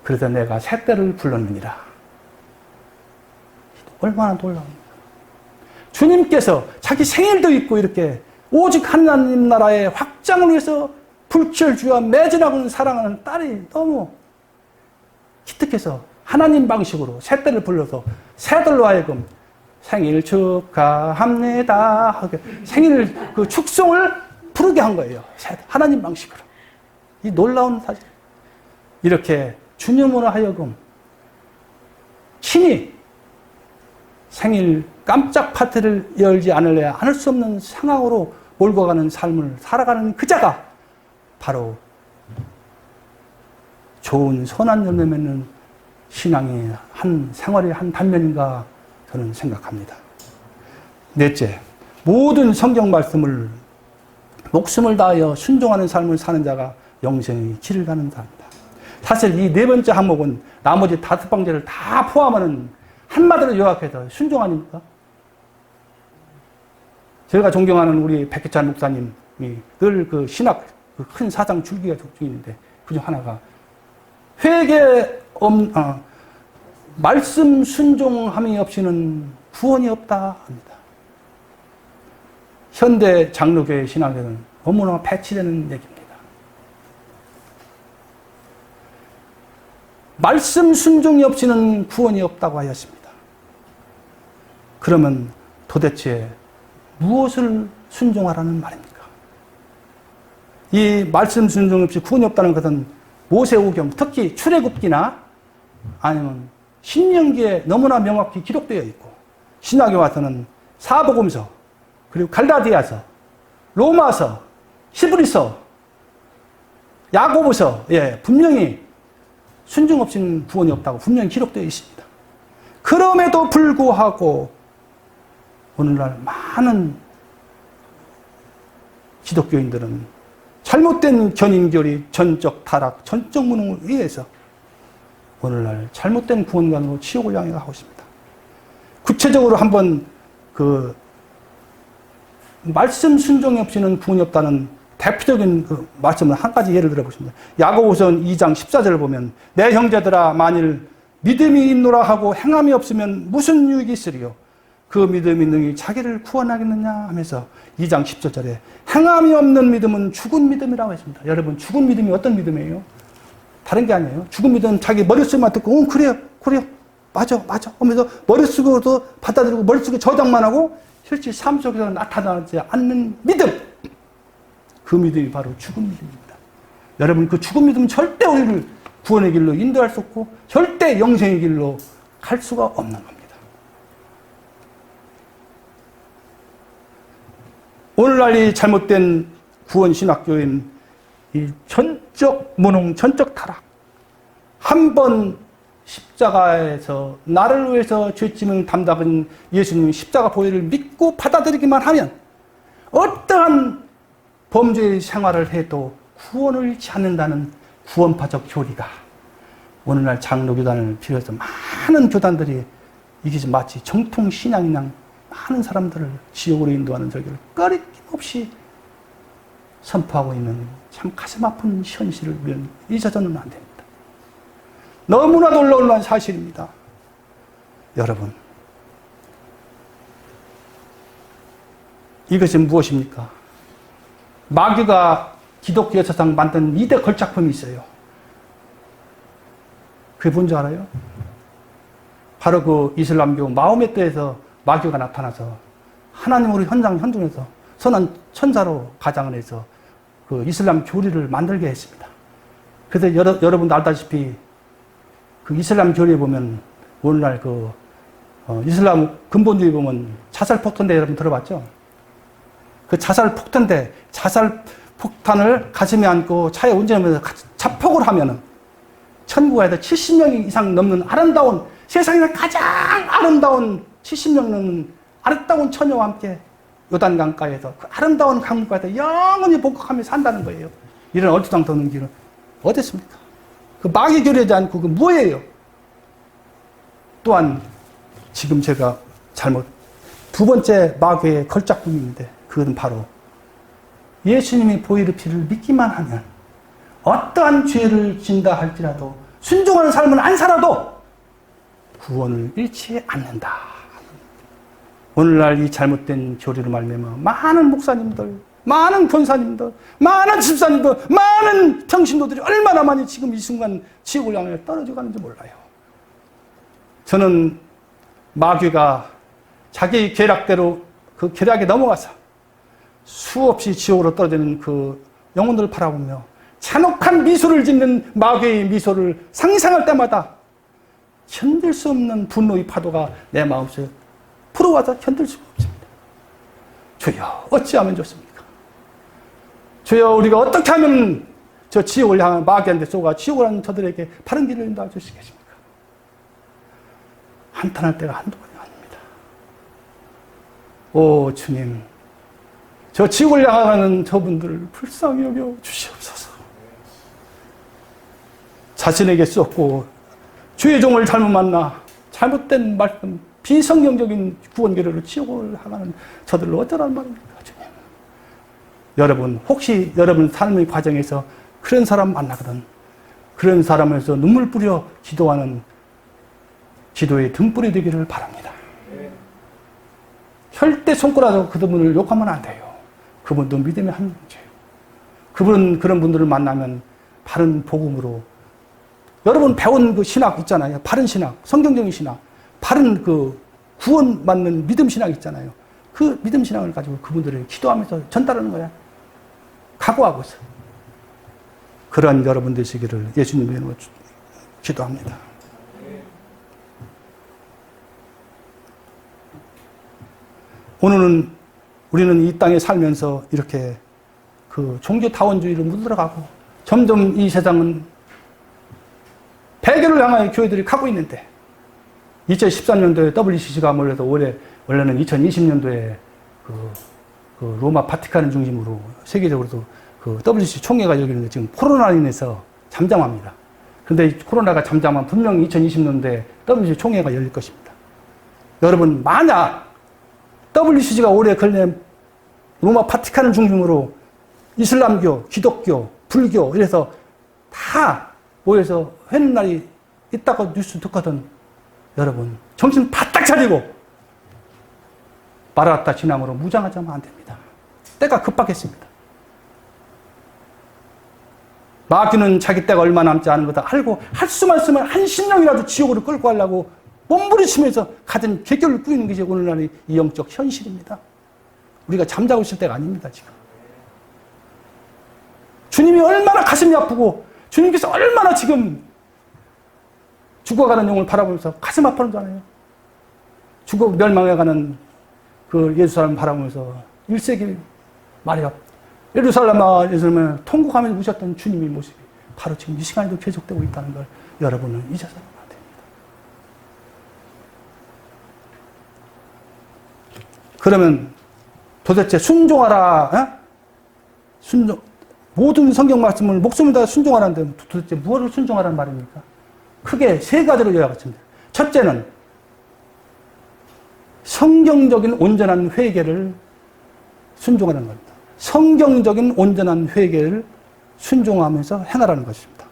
그래서 내가 새떼를 불렀느니라. 얼마나 놀라웁니까? 주님께서 자기 생일도 있고 이렇게 오직 하나님 나라의 확장을 위해서 불철주야 매진하고 사랑하는 딸이 너무 기특해서 하나님 방식으로 새떼를 불러서 새들로 하여금 생일 축하합니다 하게 생일 축성을 부르게 한 거예요. 하나님 방식으로. 이 놀라운 사실. 이렇게 주님으로 하여금 친히 생일 깜짝 파티를 열지 않을래야 않을 수 없는 상황으로 몰고 가는 삶을 살아가는 그 자가 바로 좋은 선한 열매 맺는 신앙의 생활의 한 단면인가 저는 생각합니다. 넷째, 모든 성경 말씀을 목숨을 다하여 순종하는 삶을 사는 자가 영생의 길을 가는 자입니다. 사실 이 네 번째 항목은 나머지 5방제를 다 포함하는 한마디로 요약해서 순종 아닙니까? 제가 존경하는 우리 백희찬 목사님이 늘 신학 그 큰 사상 줄기가 있는데 그중 하나가 말씀 순종함이 없이는 구원이 없다 합니다. 현대 장로교회 신학에는 너무나 배치되는 얘기입니다. 말씀 순종이 없이는 구원이 없다고 하였습니다. 그러면 도대체 무엇을 순종하라는 말입니까? 이 말씀 순종 없이 구원이 없다는 것은 모세오경, 특히 출애굽기나 아니면 신명기에 너무나 명확히 기록되어 있고 신약에 와서는 사복음서, 그리고 갈라디아서, 로마서, 히브리서, 야고보서, 분명히 순종 없이는 구원이 없다고 분명히 기록되어 있습니다. 그럼에도 불구하고 오늘날 많은 기독교인들은 잘못된 견인교리, 전적 타락, 전적 무능을 위해서 오늘날 잘못된 구원관으로 지옥을 향해 가고 있습니다. 구체적으로 한번 말씀 순종이 없이는 구원이 없다는 대표적인 말씀을 한 가지 예를 들어보겠습니다. 야고보서 2장 14절을 보면 내 형제들아 만일 믿음이 있노라 하고 행함이 없으면 무슨 유익이 있으리요? 그 믿음이 능히 자기를 구원하겠느냐 하면서 2장 17절에 행함이 없는 믿음은 죽은 믿음이라고 했습니다. 여러분 죽은 믿음이 어떤 믿음이에요? 다른 게 아니에요. 죽은 믿음은 자기 머릿속만 듣고 그래요 맞아 하면서 머릿속으로도 받아들이고 머릿속에 저장만 하고 실제 삶 속에서 나타나지 않는 믿음, 그 믿음이 바로 죽은 믿음입니다. 여러분 그 죽은 믿음은 절대 우리를 구원의 길로 인도할 수 없고 절대 영생의 길로 갈 수가 없는 겁니다. 오늘날 이 잘못된 구원신학교인 이 전적 무능, 전적 타락, 한 번 십자가에서 나를 위해서 죄짐을 담당한 예수님의 십자가 보혈을 믿고 받아들이기만 하면 어떠한 범죄의 생활을 해도 구원을 잃지 않는다는 구원파적 교리가 오늘날 장로교단을 비롯해서 많은 교단들이 이게 마치 정통신앙이랑 많은 사람들을 지옥으로 인도하는 저기를 끊임없이 선포하고 있는 참 가슴 아픈 현실을 우리는 잊어서는 안 됩니다. 너무나 놀라운 사실입니다. 여러분, 이것이 무엇입니까? 마귀가 기독교 역사상 만든 2대 걸작품이 있어요. 그게 뭔지 알아요? 바로 그 이슬람교 마호메트에서 마귀가 나타나서 하나님으로 현존해서 선한 천사로 가장을 해서 그 이슬람 교리를 만들게 했습니다. 그래서 여러분도 알다시피 그 이슬람 교리에 보면 오늘날 이슬람 근본주의 보면 자살 폭탄대 여러분 들어봤죠? 그 자살 폭탄을 가슴에 안고 차에 운전하면서 자폭을 하면은 천국에서 70명 이상 넘는 아름다운 세상에서 가장 아름다운 70명 넘는 아름다운 처녀와 함께 요단강가에서 그 아름다운 강물가에서 영원히 복학하며 산다는 거예요. 이런 얼토당토는 길은 어딨습니까? 그 마귀 교리하지 않고 그 뭐예요? 또한 지금 제가 두 번째 마귀의 걸작품인데 그것은 바로 예수님이 보혈의 피를 믿기만 하면 어떠한 죄를 진다 할지라도 순종하는 삶은 안 살아도 구원을 잃지 않는다. 오늘날 이 잘못된 교리로 말미암아 많은 목사님들, 많은 권사님들, 많은 집사님들, 많은 평신도들이 얼마나 많이 지금 이 순간 지옥을 향해 떨어져 가는지 몰라요. 저는 마귀가 자기 계략대로 그 계략에 넘어가서 수없이 지옥으로 떨어지는 그 영혼들을 바라보며 잔혹한 미소를 짓는 마귀의 미소를 상상할 때마다 견딜 수 없는 분노의 파도가 내 마음속에 불어와서 견딜 수가 없습니다. 주여 어찌하면 좋습니까? 주여 우리가 어떻게 하면 저 지옥을 향한 마귀한테 쏘가 지옥을 하는 저들에게 바른 길을 인도해 주시겠습니까? 한탄할 때가 한두 번이 아닙니다. 오 주님, 저 지옥을 향하는 저분들을 불쌍히 여겨 주시옵소서. 자신에게 쏟고 주의 종을 잘못 만나 잘못된 말씀, 비성경적인 구원교리로 지옥을 향하는 저들을 어쩌라는 말입니까? 주님, 여러분, 혹시 여러분 삶의 과정에서 그런 사람 만나거든. 그런 사람에서 눈물 뿌려 기도하는 기도의 등불이 되기를 바랍니다. 절대 손가락으로 그분을 욕하면 안 돼요. 그분도 믿음의 한 문제예요. 그런 분들을 만나면 바른 복음으로, 여러분 배운 그 신학 있잖아요. 바른 신학, 성경적인 신학, 바른 그 구원받는 믿음 신학 있잖아요. 그 믿음 신앙을 가지고 그분들을 기도하면서 전달하는 거야. 각오하고서. 그런 여러분 되시기를 예수님 이름으로 기도합니다. 오늘은 우리는 이 땅에 살면서 이렇게 그 종교다원주의로 물들어가고 점점 이 세상은 폐교를 향하여 교회들이 가고 있는데 2013년도에 WCC가 몰려서 원래는 2020년도에 그 로마 바티칸을 중심으로 세계적으로도 그 WCC 총회가 열리는데 지금 코로나로 인해서 잠잠합니다. 그런데 코로나가 잠잠하면 분명히 2020년도에 WCC 총회가 열릴 것입니다. 여러분, 만약 WCC가 올해 걸리면 로마 바티칸을 중심으로 이슬람교, 기독교, 불교 이래서 다 모여서 회는 날이 있다고 뉴스 듣거든. 여러분, 정신 바짝 차리고 마라나타 신앙으로 무장하자면 안 됩니다. 때가 급박했습니다. 마귀는 자기 때가 얼마 남지 않은 거다 알고 할 수만 있으면 한 심령이라도 지옥으로 끌고 가려고 몸부리치면서 가진 객결을 꾸리는 것이 오늘날의 이 영적 현실입니다. 우리가 잠자고 있을 때가 아닙니다, 지금. 주님이 얼마나 가슴이 아프고 주님께서 얼마나 지금 죽어가는 영을 바라보면서 가슴 아파하는 줄 알아요. 죽어 멸망해가는 그 예루살렘 바라보면서 1세기 말이야. 예루살렘을 통곡하면서 우셨던 주님의 모습이 바로 지금 이 시간에도 계속되고 있다는 걸 여러분은 잊어서는 안 됩니다. 그러면 도대체 순종하라, 순종, 모든 성경 말씀을 목숨을 다해 순종하라는데 도대체 무엇을 순종하라는 말입니까? 크게 세 가지로 요약했습니다. 첫째는 성경적인 온전한 회개를 순종하는 겁니다. 성경적인 온전한 회개를 순종하면서 행하라는 것입니다.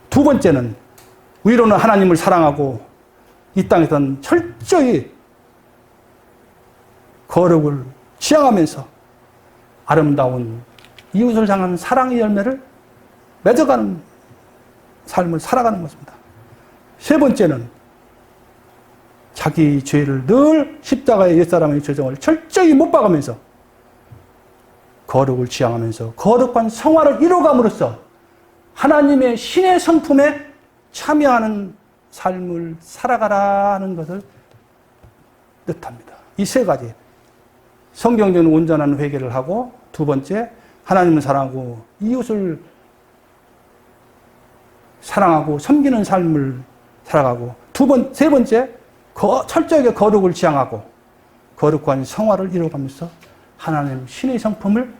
두 번째는 위로는 하나님을 사랑하고 이 땅에서는 철저히 거룩을 지향하면서 아름다운 이웃을 향한 사랑의 열매를 맺어가는 삶을 살아가는 것입니다. 세 번째는 자기 죄를 늘 십자가의 옛사람의 죄정을 철저히 못 박으면서 거룩을 지향하면서 거룩한 성화를 이루어감으로써 하나님의 신의 성품에 참여하는 삶을 살아가라는 것을 뜻합니다. 이 세 가지. 성경적인 온전한 회개를 하고, 두 번째 하나님을 사랑하고 이웃을 사랑하고 섬기는 삶을 살아가고, 세 번째 철저하게 거룩을 지향하고 거룩한 성화를 이루어가면서 하나님 신의 성품을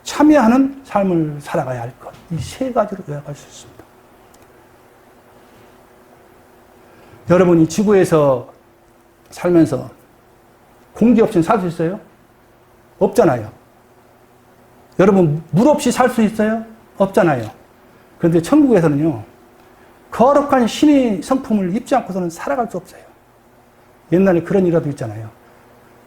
참여하는 삶을 살아가야 할 것. 이 세 가지로 요약할 수 있습니다. 여러분이 지구에서 살면서 공기 없이는 살 수 있어요? 없잖아요. 여러분 물 없이 살 수 있어요? 없잖아요. 그런데 천국에서는요, 거룩한 신의 성품을 입지 않고서는 살아갈 수 없어요. 옛날에 그런 일화도 있잖아요.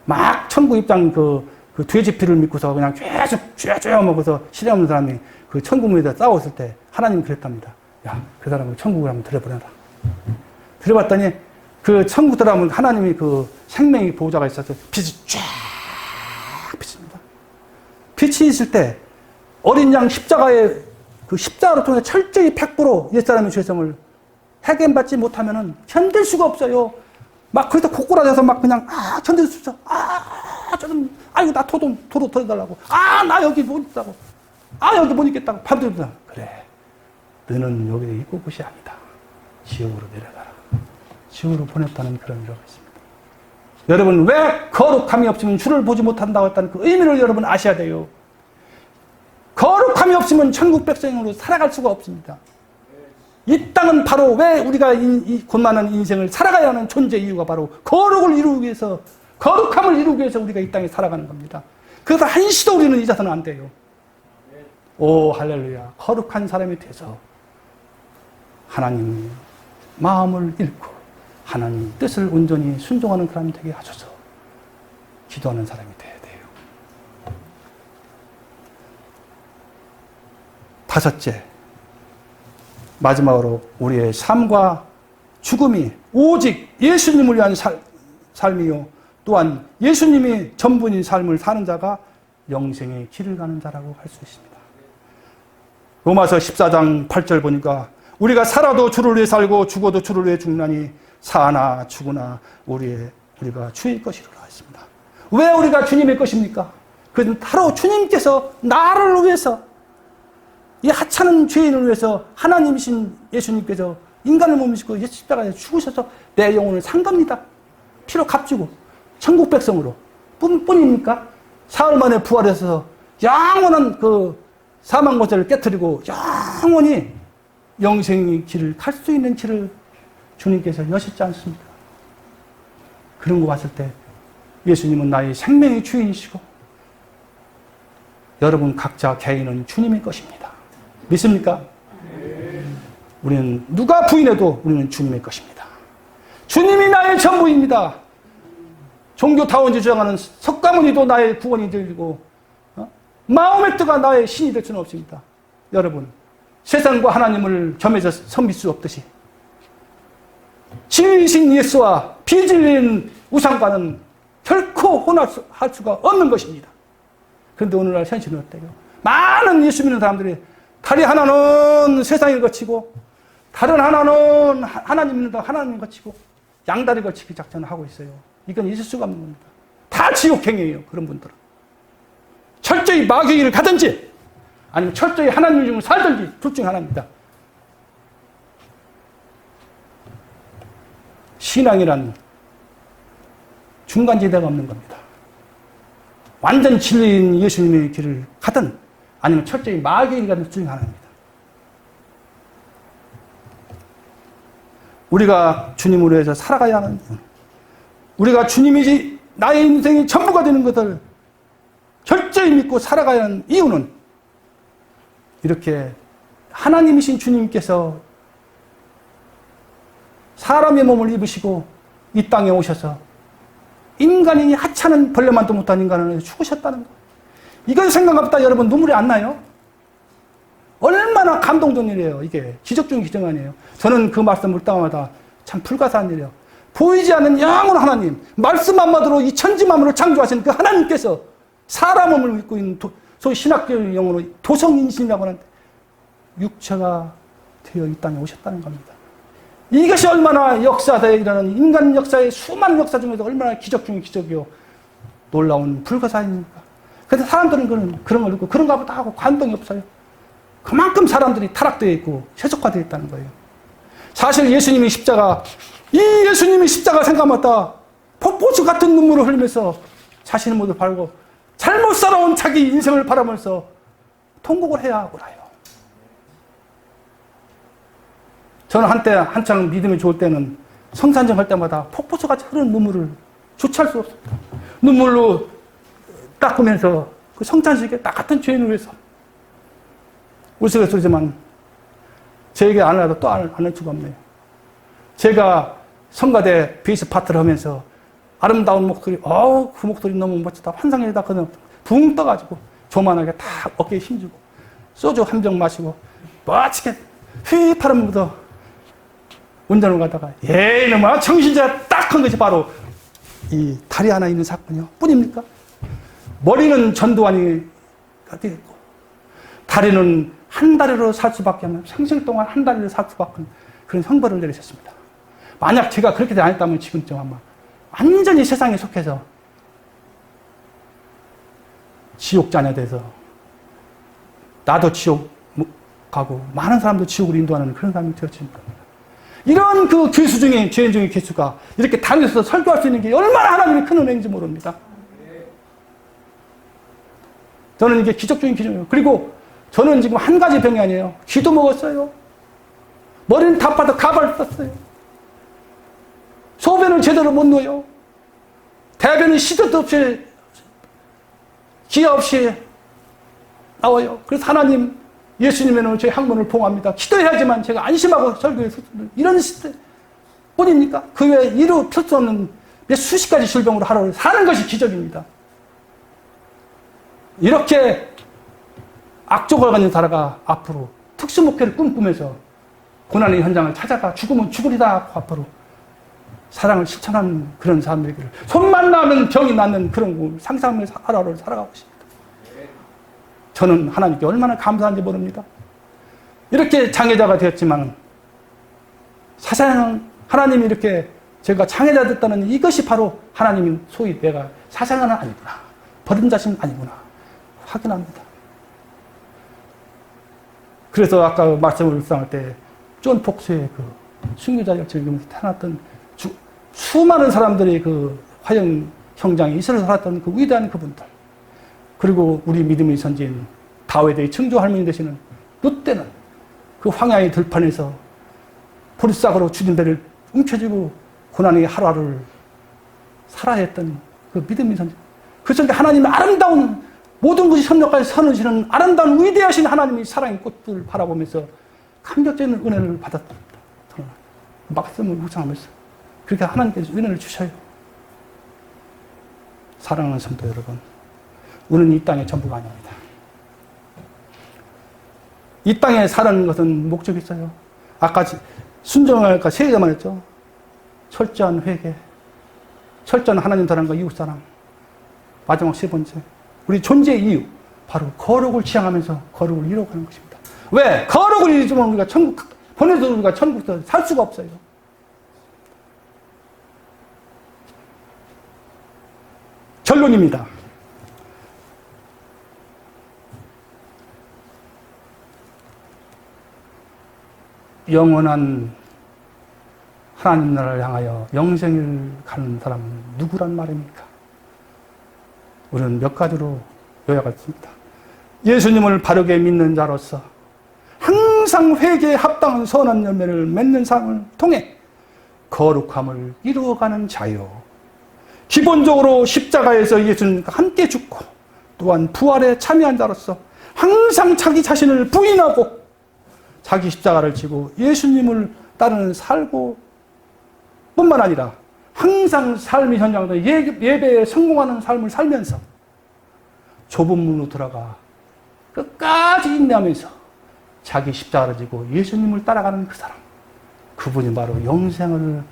막 천국 입장 그 돼지피를 믿고서 그냥 계속 쥐어 먹어서 시대 없는 사람이 그 천국문에다 싸웠을 때 하나님이 그랬답니다. 야, 그 사람을 천국을 한번 들여보내라. 들여봤더니 그 천국 들어가면 하나님이 그 생명의 보호자가 있어서 빛이 쫙 비칩니다. 빛이 있을 때 어린 양 십자가에 그 십자가로 통해 철저히 100% 옛사람의 죄성을 해결받지 못하면은 견딜 수가 없어요. 막 그래서 고꾸라져서 막 그냥 견딜 수 없어. 저는 아이고 나 도로 털어달라고. 나 여기 못 있다고. 여기 못 있겠다고. 밤새도록 그래. 너는 여기 있고 곳이 아니다. 지옥으로 내려가라. 지옥으로 보냈다는 그런 의미가 있습니다. 여러분 왜 거룩함이 없으면 주를 보지 못한다고 했다는 그 의미를 여러분 아셔야 돼요. 거룩함이 없으면 천국 백성으로 살아갈 수가 없습니다. 이 땅은 바로 왜 우리가 이 곧많은 인생을 살아가야 하는 존재 이유가 바로 거룩을 이루기 위해서, 거룩함을 이루기 위해서 우리가 이 땅에 살아가는 겁니다. 그래서 한시도 우리는 잊어서는 안 돼요. 오 할렐루야, 거룩한 사람이 돼서 하나님 마음을 읽고 하나님 뜻을 온전히 순종하는 사람이 되게 하셔서 기도하는 사람이 돼야 돼요. 다섯째, 마지막으로 우리의 삶과 죽음이 오직 예수님을 위한 삶이요, 또한 예수님이 전부인 삶을 사는 자가 영생의 길을 가는 자라고 할 수 있습니다. 로마서 14장 8절 보니까 우리가 살아도 주를 위해 살고 죽어도 주를 위해 죽나니 사나 죽으나 우리가 주의 것이라 했습니다. 왜 우리가 주님의 것입니까? 그것은 바로 주님께서 나를 위해서, 이 하찮은 죄인을 위해서 하나님이신 예수님께서 인간을 몸이시고 예수 십자가에 죽으셔서 내 영혼을 산 겁니다. 피로 값주고 천국 백성으로 뿐입니까? 사흘 만에 부활해서 영원한 그 사망 고세를 깨뜨리고 영원히 영생의 길을 갈 수 있는 길을 주님께서 여셨지 않습니까? 그런 거 봤을 때 예수님은 나의 생명의 주인이시고 여러분 각자 개인은 주님의 것입니다. 믿습니까? 우리는 누가 부인해도 우리는 주님의 것입니다. 주님이 나의 전부입니다. 종교타원지 주장하는 석가모니도 나의 구원이 되고 마음의 뜨가 나의 신이 될 수는 없습니다. 여러분, 세상과 하나님을 겸해서 섬길 수 없듯이 진리이신 예수와 비진리인 우상과는 결코 혼합할 수가 없는 것입니다. 그런데 오늘날 현실은 어때요? 많은 예수 믿는 사람들이 다리 하나는 세상을 거치고 다른 하나는 하나님 믿는다 하나님 거치고 양다리 거치기 작전을 하고 있어요. 이건 있을 수가 없는 겁니다. 다 지옥행이에요. 그런 분들은. 철저히 마귀의 길을 가든지 아니면 철저히 하나님 중을 살든지 둘 중 하나입니다. 신앙이란 중간지대가 없는 겁니다. 완전 진리인 예수님의 길을 가든 아니면 철저히 마귀의 길을 가든 둘 중 하나입니다. 우리가 주님으로 해서 살아가야 하는 이유는 우리가 주님이 나의 인생의 전부가 되는 것을 철저히 믿고 살아가야 하는 이유는 이렇게 하나님이신 주님께서 사람의 몸을 입으시고 이 땅에 오셔서 인간이 하찮은 벌레만도 못한 인간을 위해서 죽으셨다는 것. 이건 생각합니다. 여러분 눈물이 안 나요? 얼마나 감동적인 일이에요. 이게 기적 중의 기적 아니에요. 저는 그 말씀 볼 때마다 참 불가사한 일이에요. 보이지 않는 영원 하나님, 말씀 한마디로 이 천지만물을 창조하신 그 하나님께서 사람 몸을 입고 있는 소위 신학적인 용어로 도성인신이라고 하는데 육체가 되어 이 땅에 오셨다는 겁니다. 이것이 얼마나 역사에 일어나는 인간 역사의 수많은 역사 중에서 얼마나 기적 중의 기적이요 놀라운 불가사입니까? 그런데 사람들은 그런 걸 듣고 그런가 보다 하고 감동이 없어요. 그만큼 사람들이 타락되어 있고 세속화되어 있다는 거예요. 사실 예수님이 십자가 생각마다 폭포수 같은 눈물을 흘리면서 자신의 모습을 바르고 잘못 살아온 자기 인생을 바라면서 통곡을 해야 하구나요. 저는 한창 믿음이 좋을 때는 성산정 할 때마다 폭포수같이 흐르는 눈물을 주체할 수 없습니다. 눈물로 닦으면서 그 성찬식에 나 같은 죄인을 위해서 우스갯소리지만 제 얘기 안 하려도 또 안 할 수가 없네요. 제가 성가대 베이스 파트를 하면서 아름다운 목소리, 그 목소리 너무 멋지다. 환상이다. 그냥 붕 떠가지고 조만하게 다 어깨에 힘주고 소주 한 병 마시고 멋지게 휘파람부터 운전을 가다가 이놈아 정신자 딱 한 것이 바로 이 다리 하나 있는 사건이요. 뿐입니까? 머리는 전두환이가 되겠고 다리는 한 다리로 살 수밖에 없는 생생 동안 한 다리로 살 수밖에 없는 그런 형벌을 내리셨습니다. 만약 제가 그렇게 안 했다면 지금쯤 아마 완전히 세상에 속해서 지옥 자녀 돼서 나도 지옥 가고 많은 사람도 지옥으로 인도하는 그런 사람이 되어질 겁니다. 이런 그 괴수 중에 죄인 중의 괴수가 이렇게 다니면서 설교할 수 있는 게 얼마나 하나님의 큰 은혜인지 모릅니다. 저는 이게 기적 중인 기적이에요. 그리고 저는 지금 한 가지 병이 아니에요. 쥐도 먹었어요. 머리는 다 빠져 가발 썼어요. 소변을 제대로 못 놓아요. 대변은 시도도 없이 기아 없이 나와요. 그래서 하나님, 예수님에는 저희 학문을 봉합니다. 기도해야지만 제가 안심하고 설교에 이런 시대 뿐입니까? 그 외에 이루 필 수 없는 몇 수십 가지 질병으로 하루를 사는 것이 기적입니다. 이렇게 악조가 가진 사라가 앞으로 특수목회를 꿈꾸면서 고난의 현장을 찾아가 죽으면 죽으리다 하고 앞으로 사랑을 실천하는 그런 사람들에게 손만 나면 병이 낫는 그런 상상하면서 하루하루를 살아가고 있습니다. 저는 하나님께 얼마나 감사한지 모릅니다. 이렇게 장애자가 되었지만 사상은 하나님이 이렇게 제가 장애자 됐다는 이것이 바로 하나님이 소위 내가 사상은 아니구나, 버린 자신 아니구나 확인합니다. 그래서 아까 말씀을 묵상할 때 존 폭스의 그 순교자를 즐기면서 태어났던 수많은 사람들의 그 화영 형장에 이스라엘 살았던 그 위대한 그분들, 그리고 우리 믿음의 선지인 다윗의 증조 할머니 되시는 룻대는 그 황야의 들판에서 보리싹으로 주진 배를 움켜쥐고 고난의 하루하루를 살아야 했던 그 믿음의 선지. 그래서 하나님의 아름다운 모든 것이 협력까지 선으시는 아름다운 위대하신 하나님의 사랑의 꽃을 바라보면서 감격적인 은혜를 받았답니다. 말씀을 묵상하면서 그렇게 하나님께서 은혜를 주셔요. 사랑하는 성도 여러분, 우리는 이 땅의 전부가 아닙니다. 이 땅에 사는 것은 목적이 있어요. 아까 순종할까 세 개만 했죠. 철저한 회개, 철저한 하나님 사랑과 이웃 사랑, 마지막 세 번째, 우리 존재의 이유, 바로 거룩을 지향하면서 거룩을 이루어가는 것입니다. 왜? 거룩을 이루면 우리가 천국, 보내서 우리가 천국에서 살 수가 없어요. 결론입니다. 영원한 하나님 나라를 향하여 영생을 가는 사람은 누구란 말입니까? 우리는 몇 가지로 요약했습니다. 예수님을 바르게 믿는 자로서 항상 회개에 합당한 선한 열매를 맺는 삶을 통해 거룩함을 이루어가는 자요. 기본적으로 십자가에서 예수님과 함께 죽고 또한 부활에 참여한 자로서 항상 자기 자신을 부인하고 자기 십자가를 지고 예수님을 따르는 살고 뿐만 아니라 항상 삶의 현장에서 예배에 성공하는 삶을 살면서 좁은 문으로 들어가 끝까지 인내하면서 자기 십자가를 지고 예수님을 따라가는 그 사람, 그분이 바로 영생을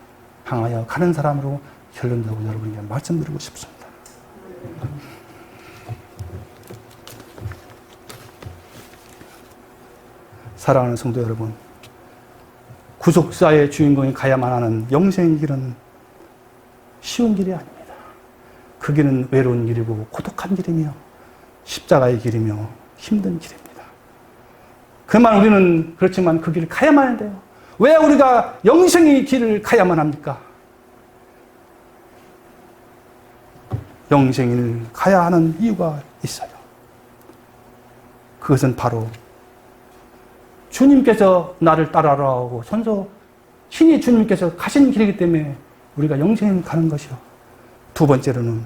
향하여 가는 사람으로 결론적으로 여러분에게 말씀드리고 싶습니다. 사랑하는 성도 여러분, 구속사의 주인공이 가야만 하는 영생의 길은 쉬운 길이 아닙니다. 그 길은 외로운 길이고 고독한 길이며 십자가의 길이며 힘든 길입니다. 그만 우리는 그렇지만 그 길을 가야만 한대요. 왜 우리가 영생의 길을 가야만 합니까? 영생을 가야 하는 이유가 있어요. 그것은 바로 주님께서 나를 따라라고 선서 신이 주님께서 가신 길이기 때문에 우리가 영생을 가는 것이요. 두 번째로는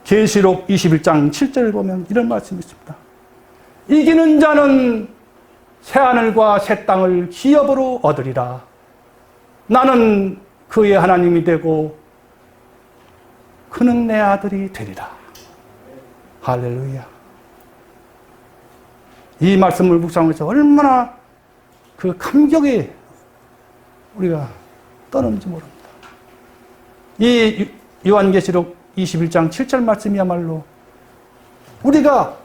계시록 21장 7절을 보면 이런 말씀이 있습니다. 이기는 자는 새하늘과 새 땅을 기업으로 얻으리라. 나는 그의 하나님이 되고 그는 내 아들이 되리라. 할렐루야. 이 말씀을 묵상하면서 얼마나 그 감격에 우리가 떠는지 모릅니다. 이 요한계시록 21장 7절 말씀이야말로 우리가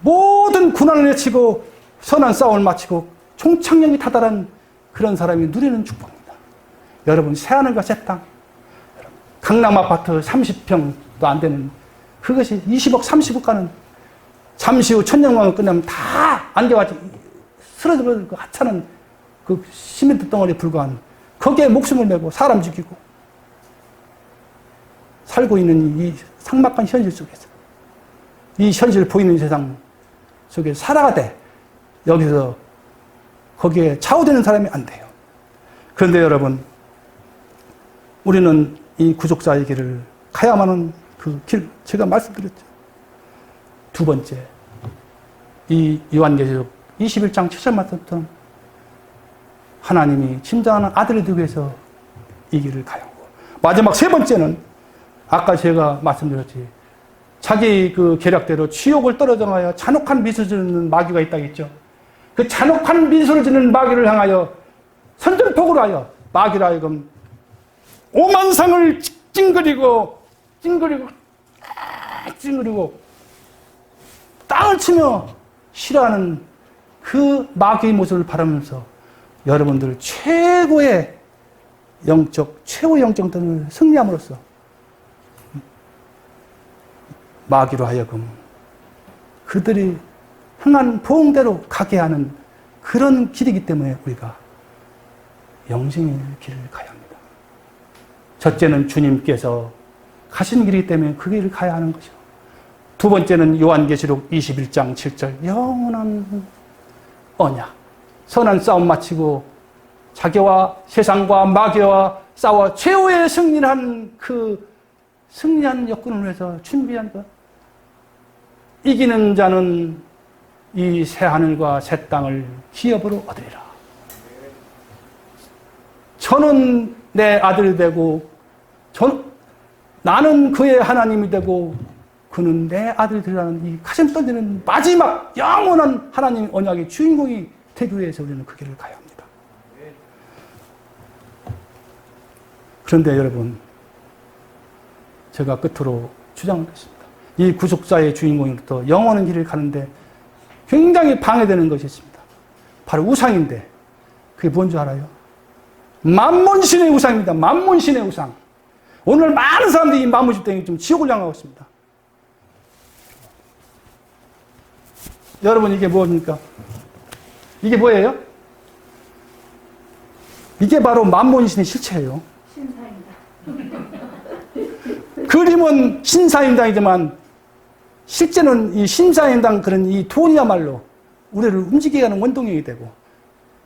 모든 고난을 내치고 선한 싸움을 마치고 총창령이 다다란 그런 사람이 누리는 축복입니다. 여러분, 새하늘과 새 땅, 강남 아파트 30평도 안 되는 그것이 20억, 30억 가는 잠시 후 천년왕을 끝나면 다 안개같이 쓰러져 그 하찮은 그 시멘트 덩어리에 불과한 거기에 목숨을 내고 사람 죽이고 살고 있는 이 삭막한 현실 속에서 이 현실 보이는 세상 속에 살아가되 여기서 거기에 좌우되는 사람이 안 돼요. 그런데 여러분, 우리는 이 구속사의 길을 가야만 하는 그 길, 제가 말씀드렸죠. 두 번째, 이 요한계시록 21장 7절 말씀처럼 하나님이 침상하는 아들을 두기 위해서 이 길을 가야 하고, 마지막 세 번째는 아까 제가 말씀드렸지, 자기 그 계략대로 지옥을 떨어져가야 잔혹한 미소를 짓는 마귀가 있다겠죠. 그 잔혹한 미소를 짓는 마귀를 향하여 선전폭으로 하여 마귀로 하여금 오만상을 찡그리고 땅을 치며 싫어하는 그 마귀의 모습을 바라면서 여러분들 최고의 영적 등을 승리함으로써 마귀로 하여금 그들이 행한 보응대로 가게 하는 그런 길이기 때문에 우리가 영생의 길을 가야 합니다. 첫째는 주님께서 가신 길이기 때문에 그 길을 가야 하는 것이고, 두 번째는 요한계시록 21장 7절 영원한 언약, 선한 싸움 마치고 자기와 세상과 마귀와 싸워 최후의 승리한 그 승리한 여건을 위해서 준비한 것. 이기는 자는 이 새 하늘과 새 땅을 기업으로 얻으리라. 저는 내 아들이 되고 나는 그의 하나님이 되고 그는 내 아들이 되라는 이 가슴 떨리는 마지막 영원한 하나님의 언약의 주인공이 되기 위해서 우리는 그 길을 가야 합니다. 그런데 여러분, 제가 끝으로 주장하겠습니다. 이 구속사의 주인공으로부터 영원한 길을 가는데 굉장히 방해되는 것이 있습니다. 바로 우상인데, 그게 뭔지 알아요? 만몬신의 우상입니다. 만몬신의 우상. 오늘 많은 사람들이 이 만몬신 때문에 좀 지옥을 향하고 있습니다. 여러분, 이게 뭡니까? 이게 뭐예요? 이게 바로 만몬신의 실체예요. 신사임당. 그림은 신사임당이지만 실제는 이 신사임당 그런 이 돈이야말로 우리를 움직이게 하는 원동력이 되고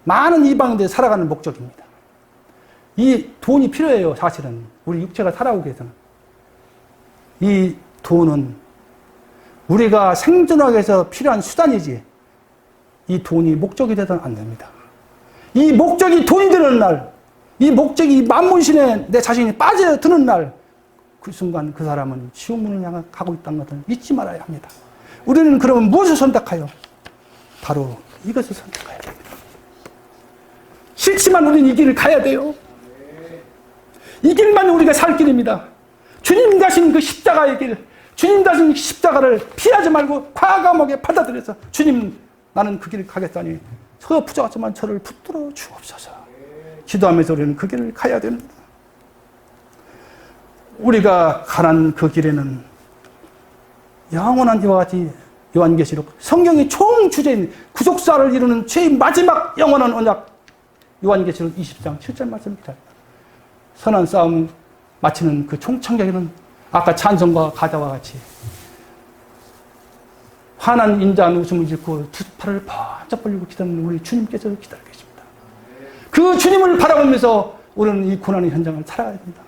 많은 이방인들이 살아가는 목적입니다. 이 돈이 필요해요. 사실은 우리 육체가 살아오기 위해서는. 이 돈은 우리가 생존하기 위해서 필요한 수단이지, 이 돈이 목적이 되서는 안 됩니다. 이 목적이 돈이 되는 날, 이 목적이 만몬신에 내 자신이 빠져드는 날, 그 순간 그 사람은 지옥문을 향해 가고 있다는 것을 잊지 말아야 합니다. 우리는 그러면 무엇을 선택하여? 바로 이것을 선택해야 됩니다. 싫지만 우리는 이 길을 가야 돼요. 이 길만 우리가 살 길입니다. 주님 가신 그 십자가의 길, 주님 가신 십자가를 피하지 말고 과감하게 받아들여서, 주님, 나는 그 길을 가겠다니 저 부족하지만 저를 붙들어 주옵소서. 기도하면서 우리는 그 길을 가야 됩니다. 우리가 가는 그 길에는 영원한 이와 같이 요한계시록 성경의 총 주제인 구속사를 이루는 제일 마지막 영원한 언약, 요한계시록 20장 7절 말씀입니다. 선한 싸움 마치는 그 총창격에는 아까 찬송과 가자와 같이 환한 인자한 웃음을 짓고 두 팔을 번쩍 벌리고 기다리는 우리 주님께서 기다리고 계십니다. 그 주님을 바라보면서 우리는 이 고난의 현장을 살아가야 됩니다.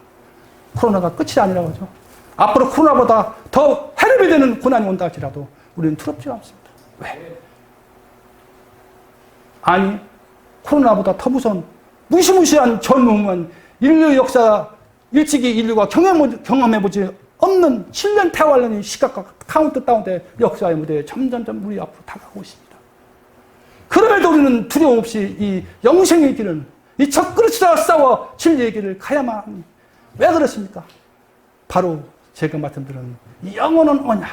코로나가 끝이 아니라고 하죠. 앞으로 코로나보다 더 해롭이 되는 고난이 온다 할지라도 우리는 두렵지 않습니다. 왜? 아니, 코로나보다 더 무서운 무시무시한 전무후무한 인류 역사, 일찍이 인류가 경험해보지 없는 7년 태화련의 시각과 카운트다운의 역사의 무대에 점점점 우리 앞으로 다가오고 있습니다. 그럼에도 우리는 두려움 없이 이 영생의 길은, 이 적그릇이라 싸워 진리의 길을 가야만 합니다. 왜 그렇습니까? 바로 제가 말씀드린 영원한 언약,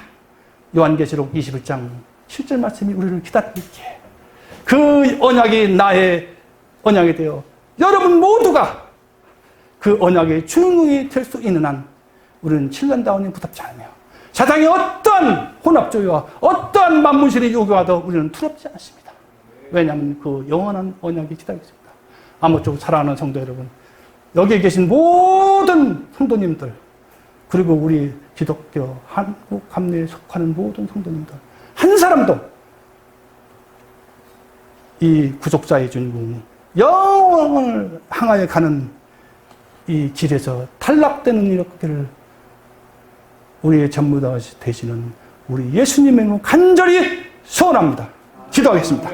요한계시록 21장 7절 말씀이 우리를 기다리고 있기에 그 언약이 나의 언약이 되어 여러분 모두가 그 언약의 주인공이 될 수 있는 한 우리는 7년다운에 부답지 않으며 사단의 어떠한 혼합조이와 어떠한 만문신의 요구와도 우리는 두렵지 않습니다. 왜냐하면 그 영원한 언약이 기다리고 있습니다. 아무쪼록 사랑하는 성도 여러분, 여기에 계신 모든 성도님들, 그리고 우리 기독교 한국 감리에 속하는 모든 성도님들, 한 사람도 이 구속자의 주인공, 영원을 향하여 가는 이 길에서 탈락되는 이렇게를 우리의 전부다 되시는 우리 예수님의 간절히 소원합니다. 기도하겠습니다.